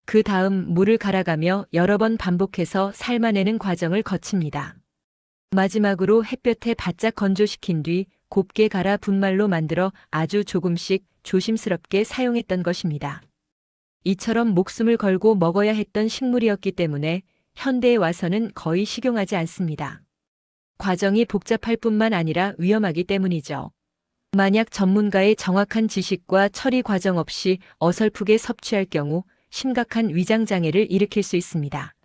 그 다음 물을 갈아가며 여러 번 반복해서 삶아내는 과정을 거칩니다. 마지막으로 햇볕에 바짝 건조시킨 뒤 곱게 갈아 분말로 만들어 아주 조금씩 조심스럽게 사용했던 것입니다. 이처럼 목숨을 걸고 먹어야 했던 식물이었기 때문에 현대에 와서는 거의 식용하지 않습니다. 과정이 복잡할 뿐만 아니라 위험하기 때문이죠. 만약 전문가의 정확한 지식과 처리 과정 없이 어설프게 섭취할 경우 심각한 위장장애를 일으킬 수 있습니다.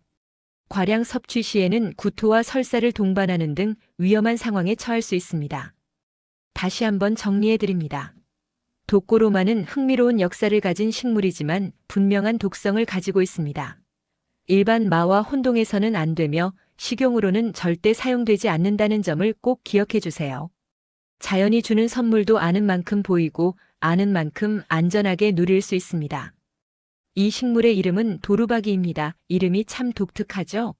과량 섭취 시에는 구토와 설사를 동반하는 등 위험한 상황에 처할 수 있습니다. 다시 한번 정리해 드립니다. 도꼬로마는 흥미로운 역사를 가진 식물이지만 분명한 독성을 가지고 있습니다. 일반 마와 혼동해서는 안 되며 식용으로는 절대 사용되지 않는다는 점을 꼭 기억해 주세요. 자연이 주는 선물도 아는 만큼 보이고 아는 만큼 안전하게 누릴 수 있습니다. 이 식물의 이름은 도루박이입니다. 이름이 참 독특하죠?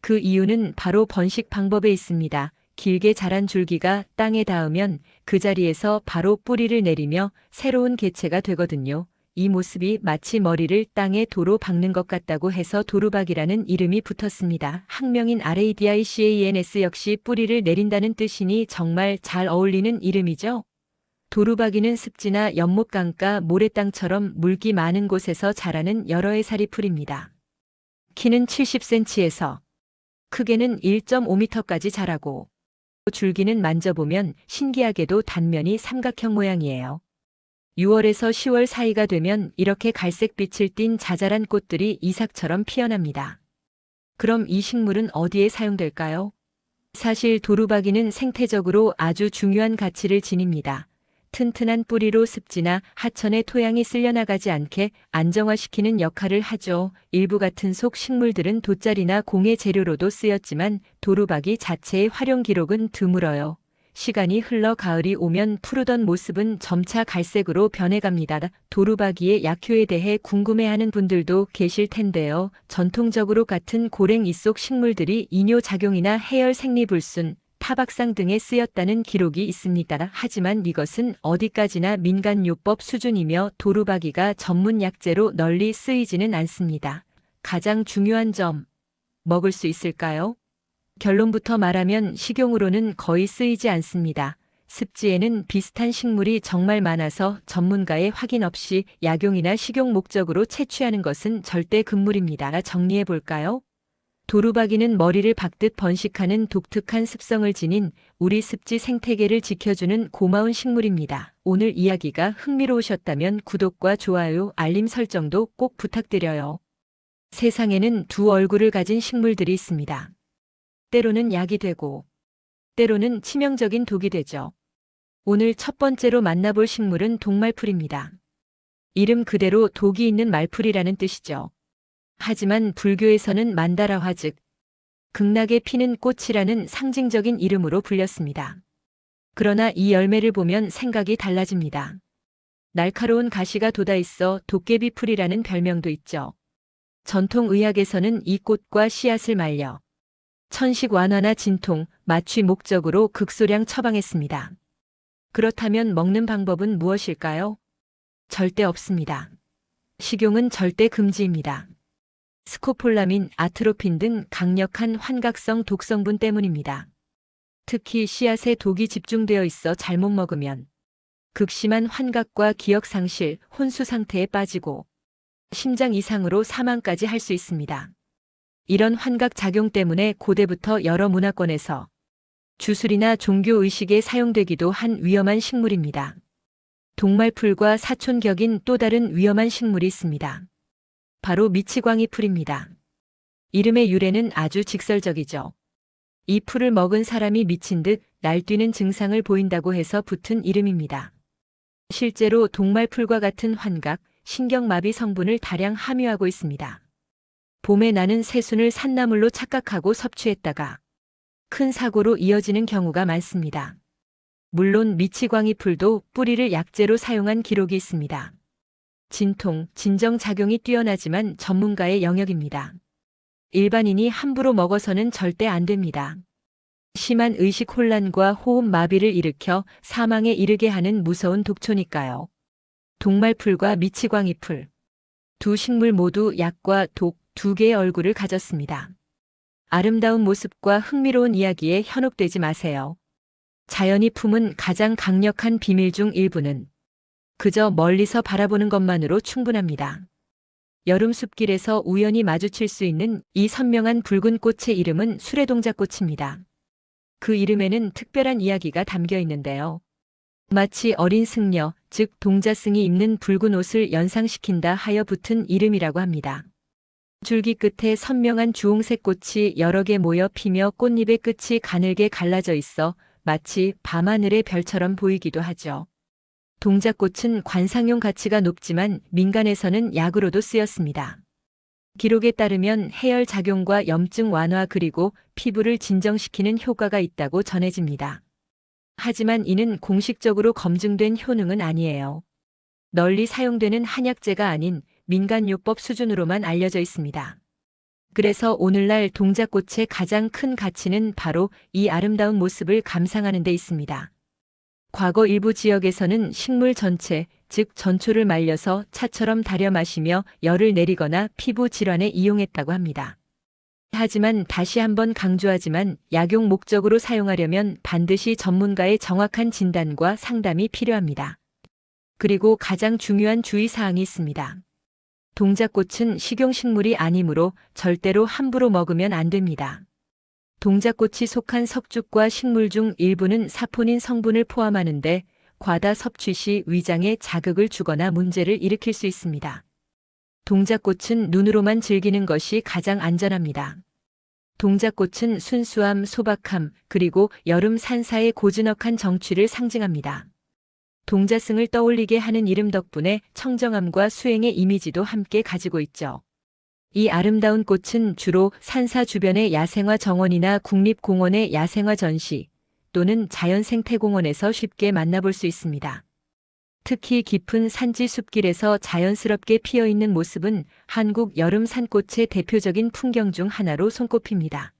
그 이유는 바로 번식 방법에 있습니다. 길게 자란 줄기가 땅에 닿으면 그 자리에서 바로 뿌리를 내리며 새로운 개체가 되거든요. 이 모습이 마치 머리를 땅에 도로 박는 것 같다고 해서 도루박이라는 이름이 붙었습니다. 학명인 RADICANS 역시 뿌리를 내린다는 뜻이니 정말 잘 어울리는 이름이죠. 도루박이는 습지나 연못 강가 모래땅처럼 물기 많은 곳에서 자라는 여러 해살이 풀입니다. 키는 70cm에서 크게는 1.5m까지 자라고 줄기는 만져보면 신기하게도 단면이 삼각형 모양이에요. 6월에서 10월 사이가 되면 이렇게 갈색빛을 띤 자잘한 꽃들이 이삭처럼 피어납니다. 그럼 이 식물은 어디에 사용될까요? 사실 도루박이는 생태적으로 아주 중요한 가치를 지닙니다. 튼튼한 뿌리로 습지나 하천의 토양이 쓸려나가지 않게 안정화시키는 역할을 하죠. 일부 같은 속 식물들은 돗자리나 공예 재료로도 쓰였지만 도루박이 자체의 활용 기록은 드물어요. 시간이 흘러 가을이 오면 푸르던 모습은 점차 갈색으로 변해갑니다. 도루바기의 약효에 대해 궁금해하는 분들도 계실 텐데요. 전통적으로 같은 고랭이 속 식물들이 이뇨작용이나 해열 생리불순, 타박상 등에 쓰였다는 기록이 있습니다. 하지만 이것은 어디까지나 민간요법 수준이며 도루바기가 전문 약재로 널리 쓰이지는 않습니다. 가장 중요한 점, 먹을 수 있을까요? 결론부터 말하면 식용으로는 거의 쓰이지 않습니다. 습지에는 비슷한 식물이 정말 많아서 전문가의 확인 없이 약용이나 식용 목적으로 채취하는 것은 절대 금물입니다. 정리해 볼까요? 도루바기는 머리를 박듯 번식하는 독특한 습성을 지닌 우리 습지 생태계를 지켜주는 고마운 식물입니다. 오늘 이야기가 흥미로우셨다면 구독과 좋아요, 알림 설정도 꼭 부탁드려요. 세상에는 두 얼굴을 가진 식물들이 있습니다. 때로는 약이 되고, 때로는 치명적인 독이 되죠. 오늘 첫 번째로 만나볼 식물은 독말풀입니다. 이름 그대로 독이 있는 말풀이라는 뜻이죠. 하지만 불교에서는 만다라화 즉 극락에 피는 꽃이라는 상징적인 이름으로 불렸습니다. 그러나 이 열매를 보면 생각이 달라집니다. 날카로운 가시가 돋아있어 도깨비풀이라는 별명도 있죠. 전통 의학에서는 이 꽃과 씨앗을 말려 천식 완화나 진통, 마취 목적으로 극소량 처방했습니다. 그렇다면 먹는 방법은 무엇일까요? 절대 없습니다. 식용은 절대 금지입니다. 스코폴라민, 아트로핀 등 강력한 환각성 독성분 때문입니다. 특히 씨앗에 독이 집중되어 있어 잘못 먹으면 극심한 환각과 기억 상실, 혼수 상태에 빠지고 심장 이상으로 사망까지 할 수 있습니다. 이런 환각 작용 때문에 고대부터 여러 문화권에서 주술이나 종교 의식에 사용되기도 한 위험한 식물입니다. 독말풀과 사촌격인 또 다른 위험한 식물이 있습니다. 바로 미치광이 풀입니다. 이름의 유래는 아주 직설적이죠. 이 풀을 먹은 사람이 미친 듯 날뛰는 증상을 보인다고 해서 붙은 이름입니다. 실제로 독말풀과 같은 환각, 신경마비 성분을 다량 함유하고 있습니다. 봄에 나는 새순을 산나물로 착각하고 섭취했다가 큰 사고로 이어지는 경우가 많습니다. 물론 미치광이 풀도 뿌리를 약재로 사용한 기록이 있습니다. 진통, 진정작용이 뛰어나지만 전문가의 영역입니다. 일반인이 함부로 먹어서는 절대 안 됩니다. 심한 의식 혼란과 호흡 마비를 일으켜 사망에 이르게 하는 무서운 독초니까요. 독말풀과 미치광이풀. 두 식물 모두 약과 독, 두 개의 얼굴을 가졌습니다. 아름다운 모습과 흥미로운 이야기에 현혹되지 마세요. 자연이 품은 가장 강력한 비밀 중 일부는 그저 멀리서 바라보는 것만으로 충분합니다. 여름 숲길에서 우연히 마주칠 수 있는 이 선명한 붉은 꽃의 이름은 수레동자꽃입니다. 그 이름에는 특별한 이야기가 담겨 있는데요. 마치 어린 승려, 즉 동자승이 입는 붉은 옷을 연상시킨다 하여 붙은 이름이라고 합니다. 줄기 끝에 선명한 주홍색 꽃이 여러 개 모여 피며 꽃잎의 끝이 가늘게 갈라져 있어 마치 밤하늘의 별처럼 보이기도 하죠. 동자꽃은 관상용 가치가 높지만 민간에서는 약으로도 쓰였습니다. 기록에 따르면 해열 작용과 염증 완화 그리고 피부를 진정시키는 효과가 있다고 전해집니다. 하지만 이는 공식적으로 검증된 효능은 아니에요. 널리 사용되는 한약재가 아닌 민간요법 수준으로만 알려져 있습니다. 그래서 오늘날 동자꽃의 가장 큰 가치는 바로 이 아름다운 모습을 감상하는 데 있습니다. 과거 일부 지역에서는 식물 전체, 즉 전초를 말려서 차처럼 달여 마시며 열을 내리거나 피부 질환에 이용했다고 합니다. 하지만 다시 한번 강조하지만 약용 목적으로 사용하려면 반드시 전문가의 정확한 진단과 상담이 필요합니다. 그리고 가장 중요한 주의사항이 있습니다. 동자꽃은 식용식물이 아니므로 절대로 함부로 먹으면 안 됩니다. 동자꽃이 속한 석죽과 식물 중 일부는 사포닌 성분을 포함하는데 과다 섭취 시 위장에 자극을 주거나 문제를 일으킬 수 있습니다. 동자꽃은 눈으로만 즐기는 것이 가장 안전합니다. 동자꽃은 순수함, 소박함, 그리고 여름 산사의 고즈넉한 정취를 상징합니다. 동자승을 떠올리게 하는 이름 덕분에 청정함과 수행의 이미지도 함께 가지고 있죠. 이 아름다운 꽃은 주로 산사 주변의 야생화 정원이나 국립공원의 야생화 전시, 또는 자연생태공원에서 쉽게 만나볼 수 있습니다. 특히 깊은 산지 숲길에서 자연스럽게 피어있는 모습은 한국 여름 산꽃의 대표적인 풍경 중 하나로 손꼽힙니다.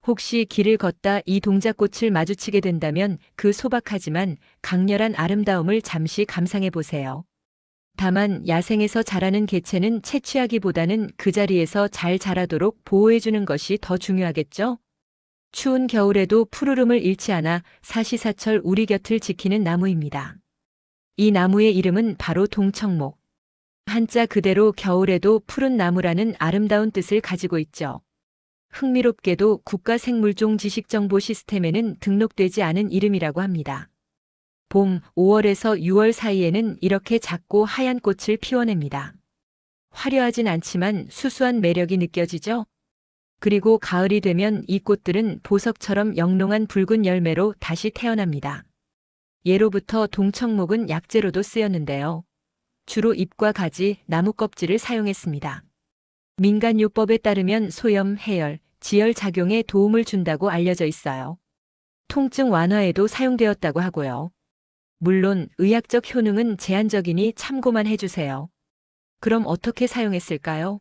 혹시 길을 걷다 이 동작꽃을 마주치게 된다면 그 소박하지만 강렬한 아름다움을 잠시 감상해 보세요. 다만 야생에서 자라는 개체는 채취하기보다는 그 자리에서 잘 자라도록 보호해주는 것이 더 중요하겠죠? 추운 겨울에도 푸르름을 잃지 않아 사시사철 우리 곁을 지키는 나무입니다. 이 나무의 이름은 바로 동청목. 한자 그대로 겨울에도 푸른 나무라는 아름다운 뜻을 가지고 있죠. 흥미롭게도 국가생물종 지식정보 시스템에는 등록되지 않은 이름이라고 합니다. 봄 5월에서 6월 사이에는 이렇게 작고 하얀 꽃을 피워냅니다. 화려하진 않지만 수수한 매력이 느껴지죠? 그리고 가을이 되면 이 꽃들은 보석처럼 영롱한 붉은 열매로 다시 태어납니다. 예로부터 동청목은 약재로도 쓰였는데요. 주로 잎과 가지, 나무 껍질을 사용했습니다. 민간요법에 따르면 소염, 해열, 지열 작용에 도움을 준다고 알려져 있어요. 통증 완화에도 사용되었다고 하고요. 물론 의학적 효능은 제한적이니 참고만 해주세요. 그럼 어떻게 사용했을까요?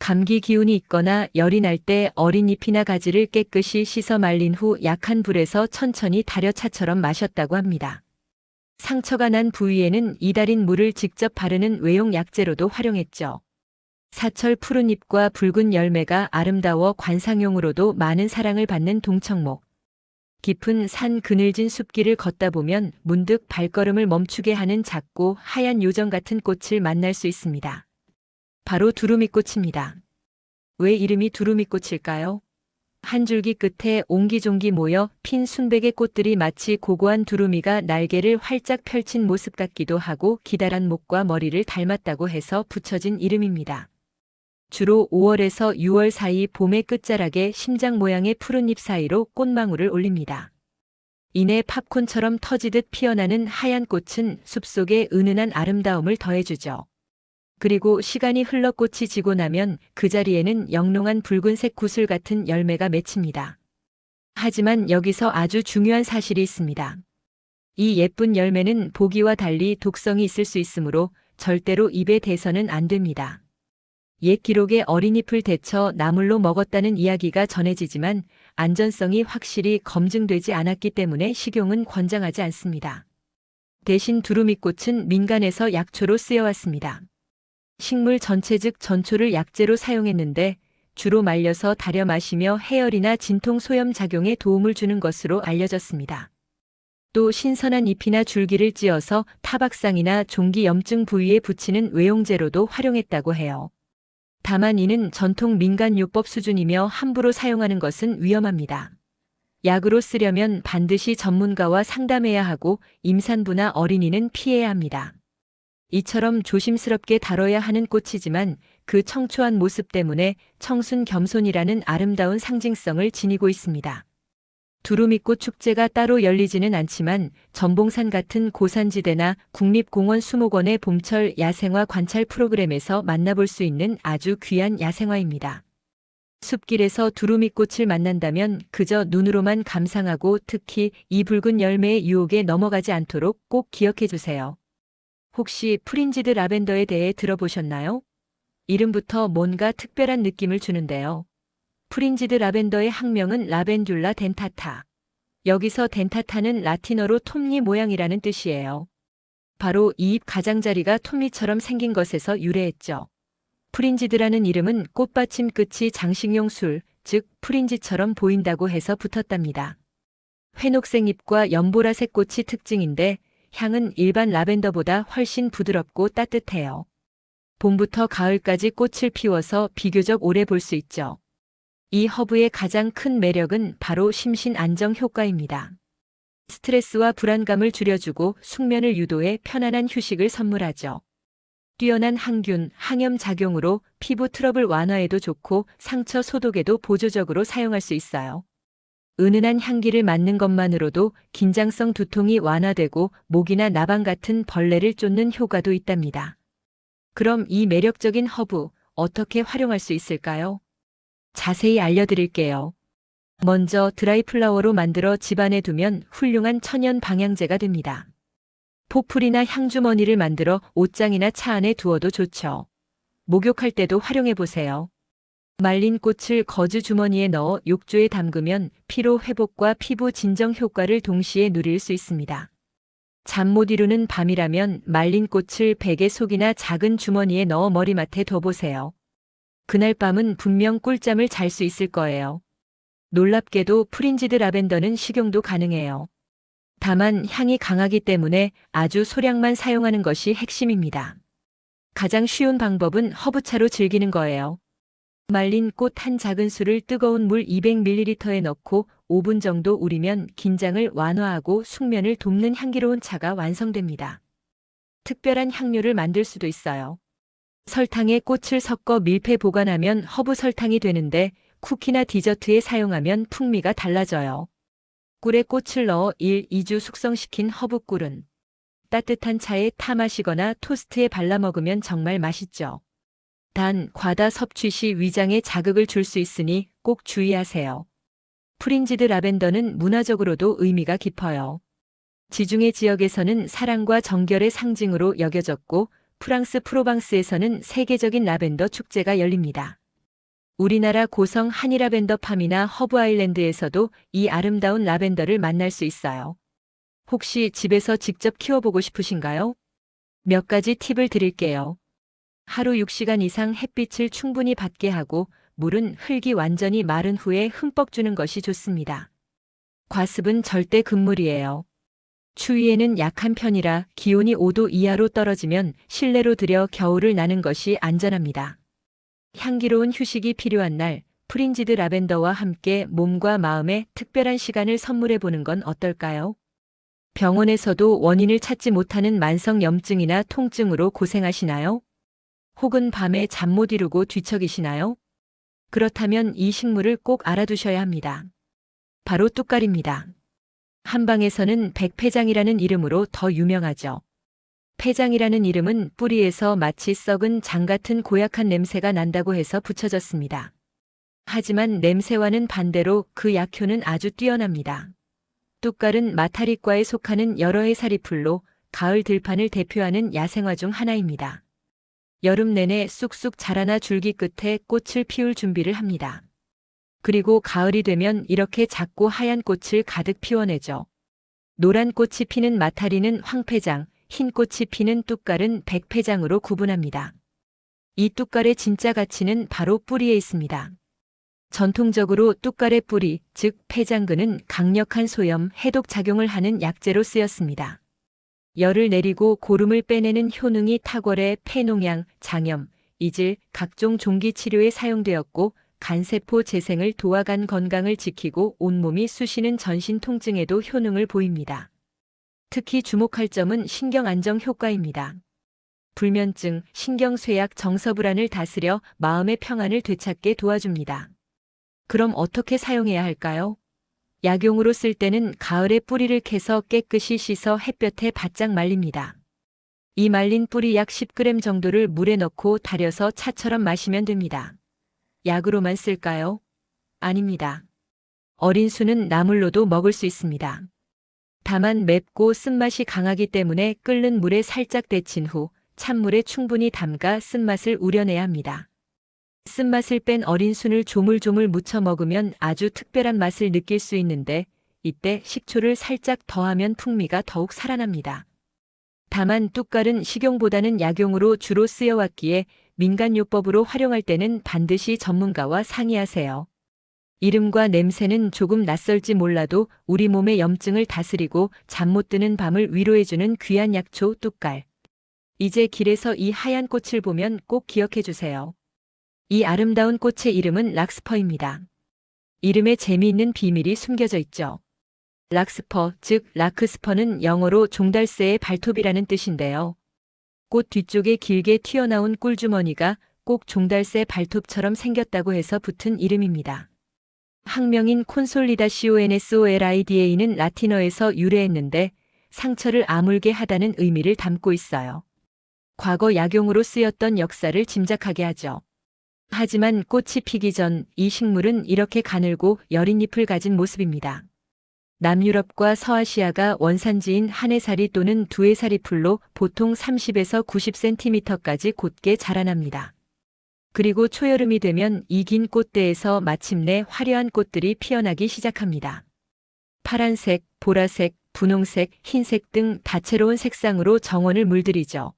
감기 기운이 있거나 열이 날 때 어린 잎이나 가지를 깨끗이 씻어 말린 후 약한 불에서 천천히 달여 차처럼 마셨다고 합니다. 상처가 난 부위에는 이달인 물을 직접 바르는 외용 약재로도 활용했죠. 사철 푸른 잎과 붉은 열매가 아름다워 관상용으로도 많은 사랑을 받는 동청목. 깊은 산 그늘진 숲길을 걷다 보면 문득 발걸음을 멈추게 하는 작고 하얀 요정 같은 꽃을 만날 수 있습니다. 바로 두루미꽃입니다. 왜 이름이 두루미꽃일까요? 한 줄기 끝에 옹기종기 모여 핀 순백의 꽃들이 마치 고고한 두루미가 날개를 활짝 펼친 모습 같기도 하고 기다란 목과 머리를 닮았다고 해서 붙여진 이름입니다. 주로 5월에서 6월 사이 봄의 끝자락에 심장 모양의 푸른 잎 사이로 꽃망울을 올립니다. 이내 팝콘처럼 터지듯 피어나는 하얀 꽃은 숲속의 은은한 아름다움을 더해주죠. 그리고 시간이 흘러 꽃이 지고 나면 그 자리에는 영롱한 붉은색 구슬 같은 열매가 맺힙니다. 하지만 여기서 아주 중요한 사실이 있습니다. 이 예쁜 열매는 보기와 달리 독성이 있을 수 있으므로 절대로 입에 대서는 안 됩니다. 옛 기록에 어린잎을 데쳐 나물로 먹었다는 이야기가 전해지지만 안전성이 확실히 검증되지 않았기 때문에 식용은 권장하지 않습니다. 대신 두루미꽃은 민간에서 약초로 쓰여왔습니다. 식물 전체 즉 전초를 약재로 사용했는데 주로 말려서 달여 마시며 해열이나 진통 소염 작용에 도움을 주는 것으로 알려졌습니다. 또 신선한 잎이나 줄기를 찧어서 타박상이나 종기 염증 부위에 붙이는 외용제로도 활용했다고 해요. 다만 이는 전통 민간요법 수준이며 함부로 사용하는 것은 위험합니다. 약으로 쓰려면 반드시 전문가와 상담해야 하고 임산부나 어린이는 피해야 합니다. 이처럼 조심스럽게 다뤄야 하는 꽃이지만 그 청초한 모습 때문에 청순 겸손이라는 아름다운 상징성을 지니고 있습니다. 두루미꽃 축제가 따로 열리지는 않지만 전봉산 같은 고산지대나 국립공원 수목원의 봄철 야생화 관찰 프로그램에서 만나볼 수 있는 아주 귀한 야생화입니다. 숲길에서 두루미꽃을 만난다면 그저 눈으로만 감상하고 특히 이 붉은 열매의 유혹에 넘어가지 않도록 꼭 기억해 주세요. 혹시 프린지드 라벤더에 대해 들어보셨나요? 이름부터 뭔가 특별한 느낌을 주는데요. 프린지드 라벤더의 학명은 라벤듈라 덴타타. 여기서 덴타타는 라틴어로 톱니 모양이라는 뜻이에요. 바로 이 잎 가장자리가 톱니처럼 생긴 것에서 유래했죠. 프린지드라는 이름은 꽃받침 끝이 장식용 술, 즉 프린지처럼 보인다고 해서 붙었답니다. 회녹색 잎과 연보라색 꽃이 특징인데 향은 일반 라벤더보다 훨씬 부드럽고 따뜻해요. 봄부터 가을까지 꽃을 피워서 비교적 오래 볼 수 있죠. 이 허브의 가장 큰 매력은 바로 심신 안정 효과입니다. 스트레스와 불안감을 줄여주고 숙면을 유도해 편안한 휴식을 선물하죠. 뛰어난 항균, 항염 작용으로 피부 트러블 완화에도 좋고 상처 소독에도 보조적으로 사용할 수 있어요. 은은한 향기를 맡는 것만으로도 긴장성 두통이 완화되고 모기나 나방 같은 벌레를 쫓는 효과도 있답니다. 그럼 이 매력적인 허브 어떻게 활용할 수 있을까요? 자세히 알려드릴게요. 먼저 드라이플라워로 만들어 집안에 두면 훌륭한 천연 방향제가 됩니다. 포풀이나 향주머니를 만들어 옷장이나 차 안에 두어도 좋죠. 목욕할 때도 활용해 보세요. 말린 꽃을 거즈 주머니에 넣어 욕조에 담그면 피로 회복과 피부 진정 효과를 동시에 누릴 수 있습니다. 잠 못 이루는 밤이라면 말린 꽃을 베개 속이나 작은 주머니에 넣어 머리맡에 둬보세요. 그날 밤은 분명 꿀잠을 잘 수 있을 거예요. 놀랍게도 프린지드 라벤더는 식용도 가능해요. 다만 향이 강하기 때문에 아주 소량만 사용하는 것이 핵심입니다. 가장 쉬운 방법은 허브차로 즐기는 거예요. 말린 꽃 한 작은술을 뜨거운 물 200ml에 넣고 5분 정도 우리면 긴장을 완화하고 숙면을 돕는 향기로운 차가 완성됩니다. 특별한 향료를 만들 수도 있어요. 설탕에 꽃을 섞어 밀폐 보관하면 허브 설탕이 되는데 쿠키나 디저트에 사용하면 풍미가 달라져요. 꿀에 꽃을 넣어 1, 2주 숙성시킨 허브꿀은 따뜻한 차에 타 마시거나 토스트에 발라 먹으면 정말 맛있죠. 단, 과다 섭취 시 위장에 자극을 줄 수 있으니 꼭 주의하세요. 프린지드 라벤더는 문화적으로도 의미가 깊어요. 지중해 지역에서는 사랑과 정결의 상징으로 여겨졌고 프랑스 프로방스에서는 세계적인 라벤더 축제가 열립니다. 우리나라 고성 하니라벤더 팜이나 허브 아일랜드에서도 이 아름다운 라벤더를 만날 수 있어요. 혹시 집에서 직접 키워보고 싶으신가요? 몇 가지 팁을 드릴게요. 하루 6시간 이상 햇빛을 충분히 받게 하고 물은 흙이 완전히 마른 후에 흠뻑 주는 것이 좋습니다. 과습은 절대 금물이에요. 추위에는 약한 편이라 기온이 5도 이하로 떨어지면 실내로 들여 겨울을 나는 것이 안전합니다. 향기로운 휴식이 필요한 날, 프린지드 라벤더와 함께 몸과 마음에 특별한 시간을 선물해 보는 건 어떨까요? 병원에서도 원인을 찾지 못하는 만성 염증이나 통증으로 고생하시나요? 혹은 밤에 잠 못 이루고 뒤척이시나요? 그렇다면 이 식물을 꼭 알아두셔야 합니다. 바로 뚝갈입니다. 한방에서는 백패장이라는 이름으로 더 유명하죠. 패장이라는 이름은 뿌리에서 마치 썩은 장 같은 고약한 냄새가 난다고 해서 붙여졌습니다. 하지만 냄새와는 반대로 그 약효는 아주 뛰어납니다. 뚝갈은 마타리과에 속하는 여러 해살이풀로 가을 들판을 대표하는 야생화 중 하나입니다. 여름 내내 쑥쑥 자라나 줄기 끝에 꽃을 피울 준비를 합니다. 그리고 가을이 되면 이렇게 작고 하얀 꽃을 가득 피워내죠. 노란 꽃이 피는 마타리는 황패장, 흰 꽃이 피는 뚝갈은 백패장으로 구분합니다. 이 뚝갈의 진짜 가치는 바로 뿌리에 있습니다. 전통적으로 뚝갈의 뿌리, 즉 패장근은 강력한 소염, 해독 작용을 하는 약재로 쓰였습니다. 열을 내리고 고름을 빼내는 효능이 탁월해 폐농양, 장염, 이질, 각종 종기 치료에 사용되었고 간세포 재생을 도와 간 건강을 지키고 온몸이 쑤시는 전신 통증에도 효능을 보입니다. 특히 주목할 점은 신경 안정 효과입니다. 불면증, 신경쇠약, 정서불안을 다스려 마음의 평안을 되찾게 도와줍니다. 그럼 어떻게 사용해야 할까요? 약용으로 쓸 때는 가을에 뿌리를 캐서 깨끗이 씻어 햇볕에 바짝 말립니다. 이 말린 뿌리 약 10g 정도를 물에 넣고 달여서 차처럼 마시면 됩니다. 약으로만 쓸까요? 아닙니다. 어린 수는 나물로도 먹을 수 있습니다. 다만 맵고 쓴맛이 강하기 때문에 끓는 물에 살짝 데친 후 찬물에 충분히 담가 쓴맛을 우려내야 합니다. 쓴맛을 뺀 어린 순을 조물조물 무쳐 먹으면 아주 특별한 맛을 느낄 수 있는데 이때 식초를 살짝 더하면 풍미가 더욱 살아납니다. 다만 뚝갈은 식용보다는 약용으로 주로 쓰여왔기에 민간요법으로 활용할 때는 반드시 전문가와 상의하세요. 이름과 냄새는 조금 낯설지 몰라도 우리 몸의 염증을 다스리고 잠 못 드는 밤을 위로해주는 귀한 약초 뚝갈. 이제 길에서 이 하얀 꽃을 보면 꼭 기억해 주세요. 이 아름다운 꽃의 이름은 락스퍼입니다. 이름에 재미있는 비밀이 숨겨져 있죠. 락스퍼, 즉 라크스퍼는 영어로 종달새의 발톱이라는 뜻인데요. 꽃 뒤쪽에 길게 튀어나온 꿀주머니가 꼭 종달새 발톱처럼 생겼다고 해서 붙은 이름입니다. 학명인 콘솔리다시오NSOLIDA는 라틴어에서 유래했는데 상처를 아물게 하다는 의미를 담고 있어요. 과거 약용으로 쓰였던 역사를 짐작하게 하죠. 하지만 꽃이 피기 전 이 식물은 이렇게 가늘고 여린 잎을 가진 모습입니다. 남유럽과 서아시아가 원산지인 한해살이 또는 두해살이 풀로 보통 30에서 90cm까지 곧게 자라납니다. 그리고 초여름이 되면 이 긴 꽃대에서 마침내 화려한 꽃들이 피어나기 시작합니다. 파란색, 보라색, 분홍색, 흰색 등 다채로운 색상으로 정원을 물들이죠.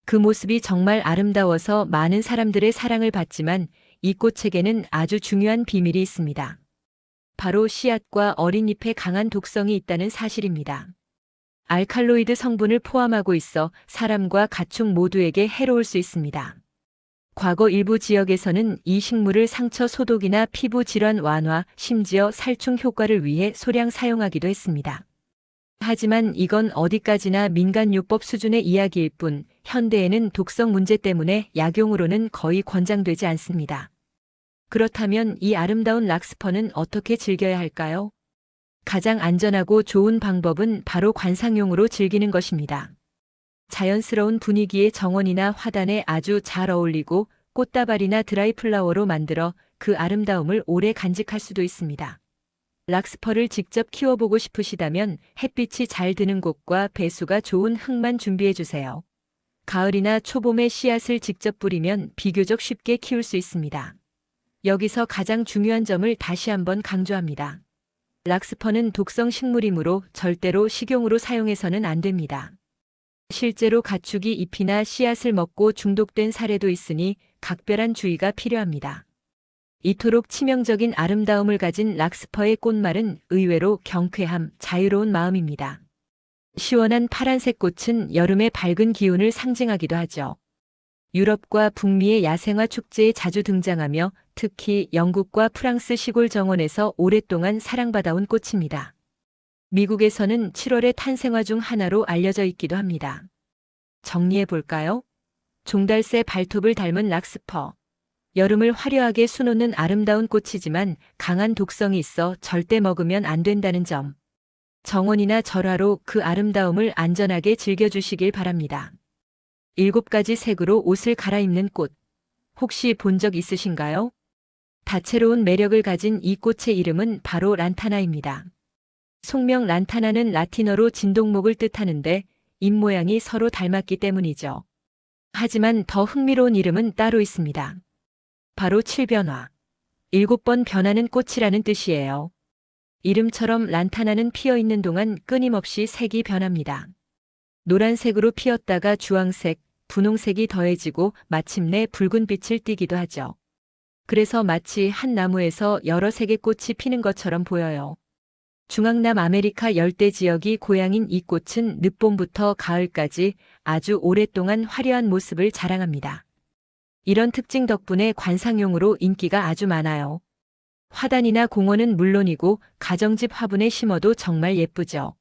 그 모습이 정말 아름다워서 많은 사람들의 사랑을 받지만 이 꽃에게는 아주 중요한 비밀이 있습니다. 바로 씨앗과 어린 잎에 강한 독성이 있다는 사실입니다. 알칼로이드 성분을 포함하고 있어 사람과 가축 모두에게 해로울 수 있습니다. 과거 일부 지역에서는 이 식물을 상처 소독이나 피부 질환 완화, 심지어 살충 효과를 위해 소량 사용하기도 했습니다. 하지만 이건 어디까지나 민간요법 수준의 이야기일 뿐 현대에는 독성 문제 때문에 약용으로는 거의 권장되지 않습니다. 그렇다면 이 아름다운 락스퍼는 어떻게 즐겨야 할까요? 가장 안전하고 좋은 방법은 바로 관상용으로 즐기는 것입니다. 자연스러운 분위기의 정원이나 화단에 아주 잘 어울리고 꽃다발이나 드라이 플라워로 만들어 그 아름다움을 오래 간직할 수도 있습니다. 락스퍼를 직접 키워보고 싶으시다면 햇빛이 잘 드는 곳과 배수가 좋은 흙만 준비해주세요. 가을이나 초봄에 씨앗을 직접 뿌리면 비교적 쉽게 키울 수 있습니다. 여기서 가장 중요한 점을 다시 한번 강조합니다. 락스퍼는 독성 식물이므로 절대로 식용으로 사용해서는 안 됩니다. 실제로 가축이 잎이나 씨앗을 먹고 중독된 사례도 있으니 각별한 주의가 필요합니다. 이토록 치명적인 아름다움을 가진 락스퍼의 꽃말은 의외로 경쾌함, 자유로운 마음입니다. 시원한 파란색 꽃은 여름의 밝은 기운을 상징하기도 하죠. 유럽과 북미의 야생화 축제에 자주 등장하며 특히 영국과 프랑스 시골 정원에서 오랫동안 사랑받아온 꽃입니다. 미국에서는 7월의 탄생화 중 하나로 알려져 있기도 합니다. 정리해 볼까요? 종달새 발톱을 닮은 락스퍼. 여름을 화려하게 수놓는 아름다운 꽃이지만 강한 독성이 있어 절대 먹으면 안 된다는 점. 정원이나 절화로 그 아름다움을 안전하게 즐겨주시길 바랍니다. 7가지 색으로 옷을 갈아입는 꽃. 혹시 본 적 있으신가요? 다채로운 매력을 가진 이 꽃의 이름은 바로 란타나입니다. 속명 란타나는 라틴어로 진동목을 뜻하는데 잎 모양이 서로 닮았기 때문이죠. 하지만 더 흥미로운 이름은 따로 있습니다. 바로 7변화. 7번 변하는 꽃이라는 뜻이에요. 이름처럼 란타나는 피어있는 동안 끊임없이 색이 변합니다. 노란색으로 피었다가 주황색, 분홍색이 더해지고 마침내 붉은빛을 띠기도 하죠. 그래서 마치 한 나무에서 여러 색의 꽃이 피는 것처럼 보여요. 중앙남아메리카 열대 지역이 고향인 이 꽃은 늦봄부터 가을까지 아주 오랫동안 화려한 모습을 자랑합니다. 이런 특징 덕분에 관상용으로 인기가 아주 많아요. 화단이나 공원은 물론이고 가정집 화분에 심어도 정말 예쁘죠.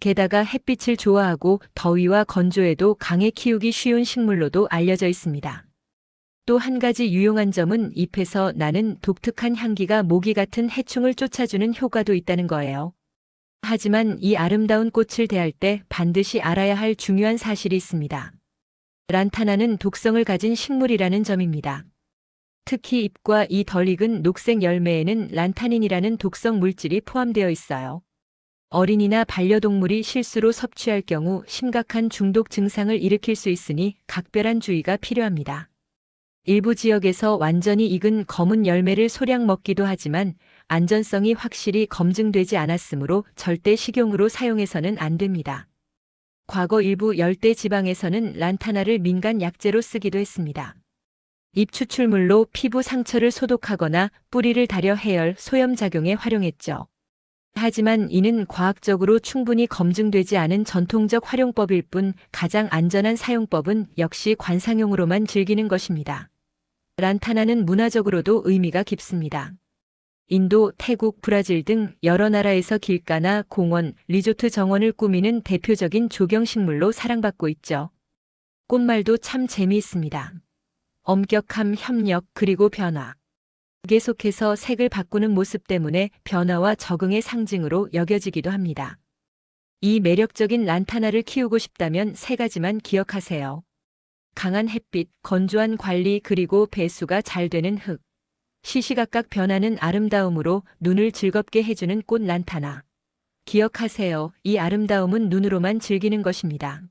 게다가 햇빛을 좋아하고 더위와 건조에도 강해 키우기 쉬운 식물로도 알려져 있습니다. 또 한 가지 유용한 점은 잎에서 나는 독특한 향기가 모기 같은 해충을 쫓아주는 효과도 있다는 거예요. 하지만 이 아름다운 꽃을 대할 때 반드시 알아야 할 중요한 사실이 있습니다. 란타나는 독성을 가진 식물이라는 점입니다. 특히 잎과 이 덜 익은 녹색 열매에는 란타닌이라는 독성 물질이 포함되어 있어요. 어린이나 반려동물이 실수로 섭취할 경우 심각한 중독 증상을 일으킬 수 있으니 각별한 주의가 필요합니다. 일부 지역에서 완전히 익은 검은 열매를 소량 먹기도 하지만 안전성이 확실히 검증되지 않았으므로 절대 식용으로 사용해서는 안 됩니다. 과거 일부 열대 지방에서는 란타나를 민간 약재로 쓰기도 했습니다. 잎 추출물로 피부 상처를 소독하거나 뿌리를 다려 해열, 소염 작용에 활용했죠. 하지만 이는 과학적으로 충분히 검증되지 않은 전통적 활용법일 뿐 가장 안전한 사용법은 역시 관상용으로만 즐기는 것입니다. 란타나는 문화적으로도 의미가 깊습니다. 인도, 태국, 브라질 등 여러 나라에서 길가나 공원, 리조트 정원을 꾸미는 대표적인 조경식물로 사랑받고 있죠. 꽃말도 참 재미있습니다. 엄격함, 협력, 그리고 변화. 계속해서 색을 바꾸는 모습 때문에 변화와 적응의 상징으로 여겨지기도 합니다. 이 매력적인 란타나를 키우고 싶다면 3가지만 기억하세요. 강한 햇빛, 건조한 관리 그리고 배수가 잘 되는 흙. 시시각각 변하는 아름다움으로 눈을 즐겁게 해주는 꽃 란타나. 기억하세요. 이 아름다움은 눈으로만 즐기는 것입니다.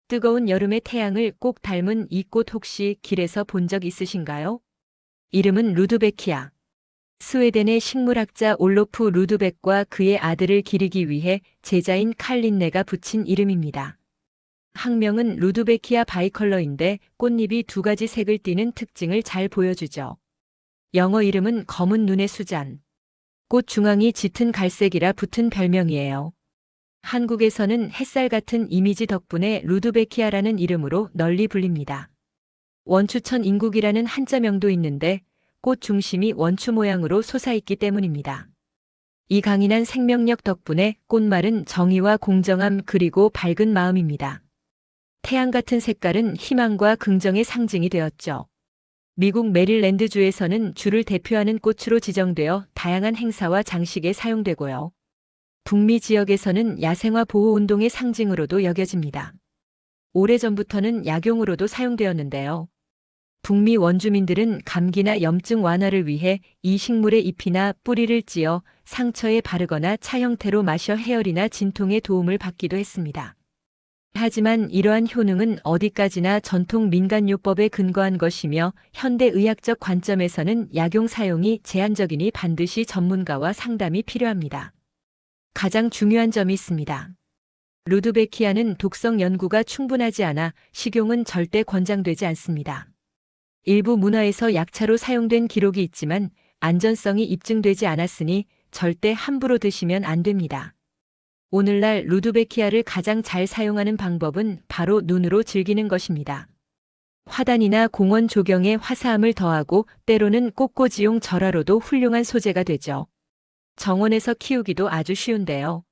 뜨거운 여름의 태양을 꼭 닮은 이 꽃 혹시 길에서 본 적 있으신가요? 이름은 루드베키아. 스웨덴의 식물학자 올로프 루드벡과 그의 아들을 기리기 위해 제자인 칼린네가 붙인 이름입니다. 학명은 루드베키아 바이컬러인데 꽃잎이 두 가지 색을 띠는 특징을 잘 보여주죠. 영어 이름은 검은 눈의 수잔. 꽃 중앙이 짙은 갈색이라 붙은 별명이에요. 한국에서는 햇살 같은 이미지 덕분에 루드베키아라는 이름으로 널리 불립니다. 원추천 인국이라는 한자명도 있는데 꽃 중심이 원추 모양으로 솟아있기 때문입니다. 이 강인한 생명력 덕분에 꽃말은 정의와 공정함 그리고 밝은 마음입니다. 태양 같은 색깔은 희망과 긍정의 상징이 되었죠. 미국 메릴랜드주에서는 주를 대표하는 꽃으로 지정되어 다양한 행사와 장식에 사용되고요. 북미 지역에서는 야생화 보호 운동의 상징으로도 여겨집니다. 오래전부터는 약용으로도 사용되었는데요. 북미 원주민들은 감기나 염증 완화를 위해 이 식물의 잎이나 뿌리를 찧어 상처에 바르거나 차 형태로 마셔 해열이나 진통에 도움을 받기도 했습니다. 하지만 이러한 효능은 어디까지나 전통 민간요법에 근거한 것이며 현대의학적 관점에서는 약용 사용이 제한적이니 반드시 전문가와 상담이 필요합니다. 가장 중요한 점이 있습니다. 루드베키아는 독성 연구가 충분하지 않아 식용은 절대 권장되지 않습니다. 일부 문화에서 약차로 사용된 기록이 있지만 안전성이 입증되지 않았으니 절대 함부로 드시면 안 됩니다. 오늘날 루드베키아를 가장 잘 사용하는 방법은 바로 눈으로 즐기는 것입니다. 화단이나 공원 조경에 화사함을 더하고 때로는 꽃꽂이용 절화로도 훌륭한 소재가 되죠. 정원에서 키우기도 아주 쉬운데요.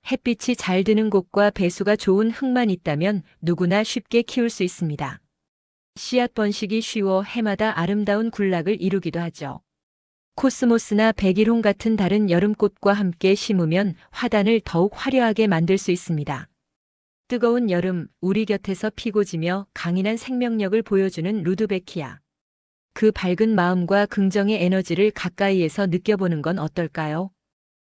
햇빛이 잘 드는 곳과 배수가 좋은 흙만 있다면 누구나 쉽게 키울 수 있습니다. 씨앗 번식이 쉬워 해마다 아름다운 군락을 이루기도 하죠. 코스모스나 백일홍 같은 다른 여름꽃과 함께 심으면 화단을 더욱 화려하게 만들 수 있습니다. 뜨거운 여름, 우리 곁에서 피고 지며 강인한 생명력을 보여주는 루드베키아. 그 밝은 마음과 긍정의 에너지를 가까이에서 느껴보는 건 어떨까요?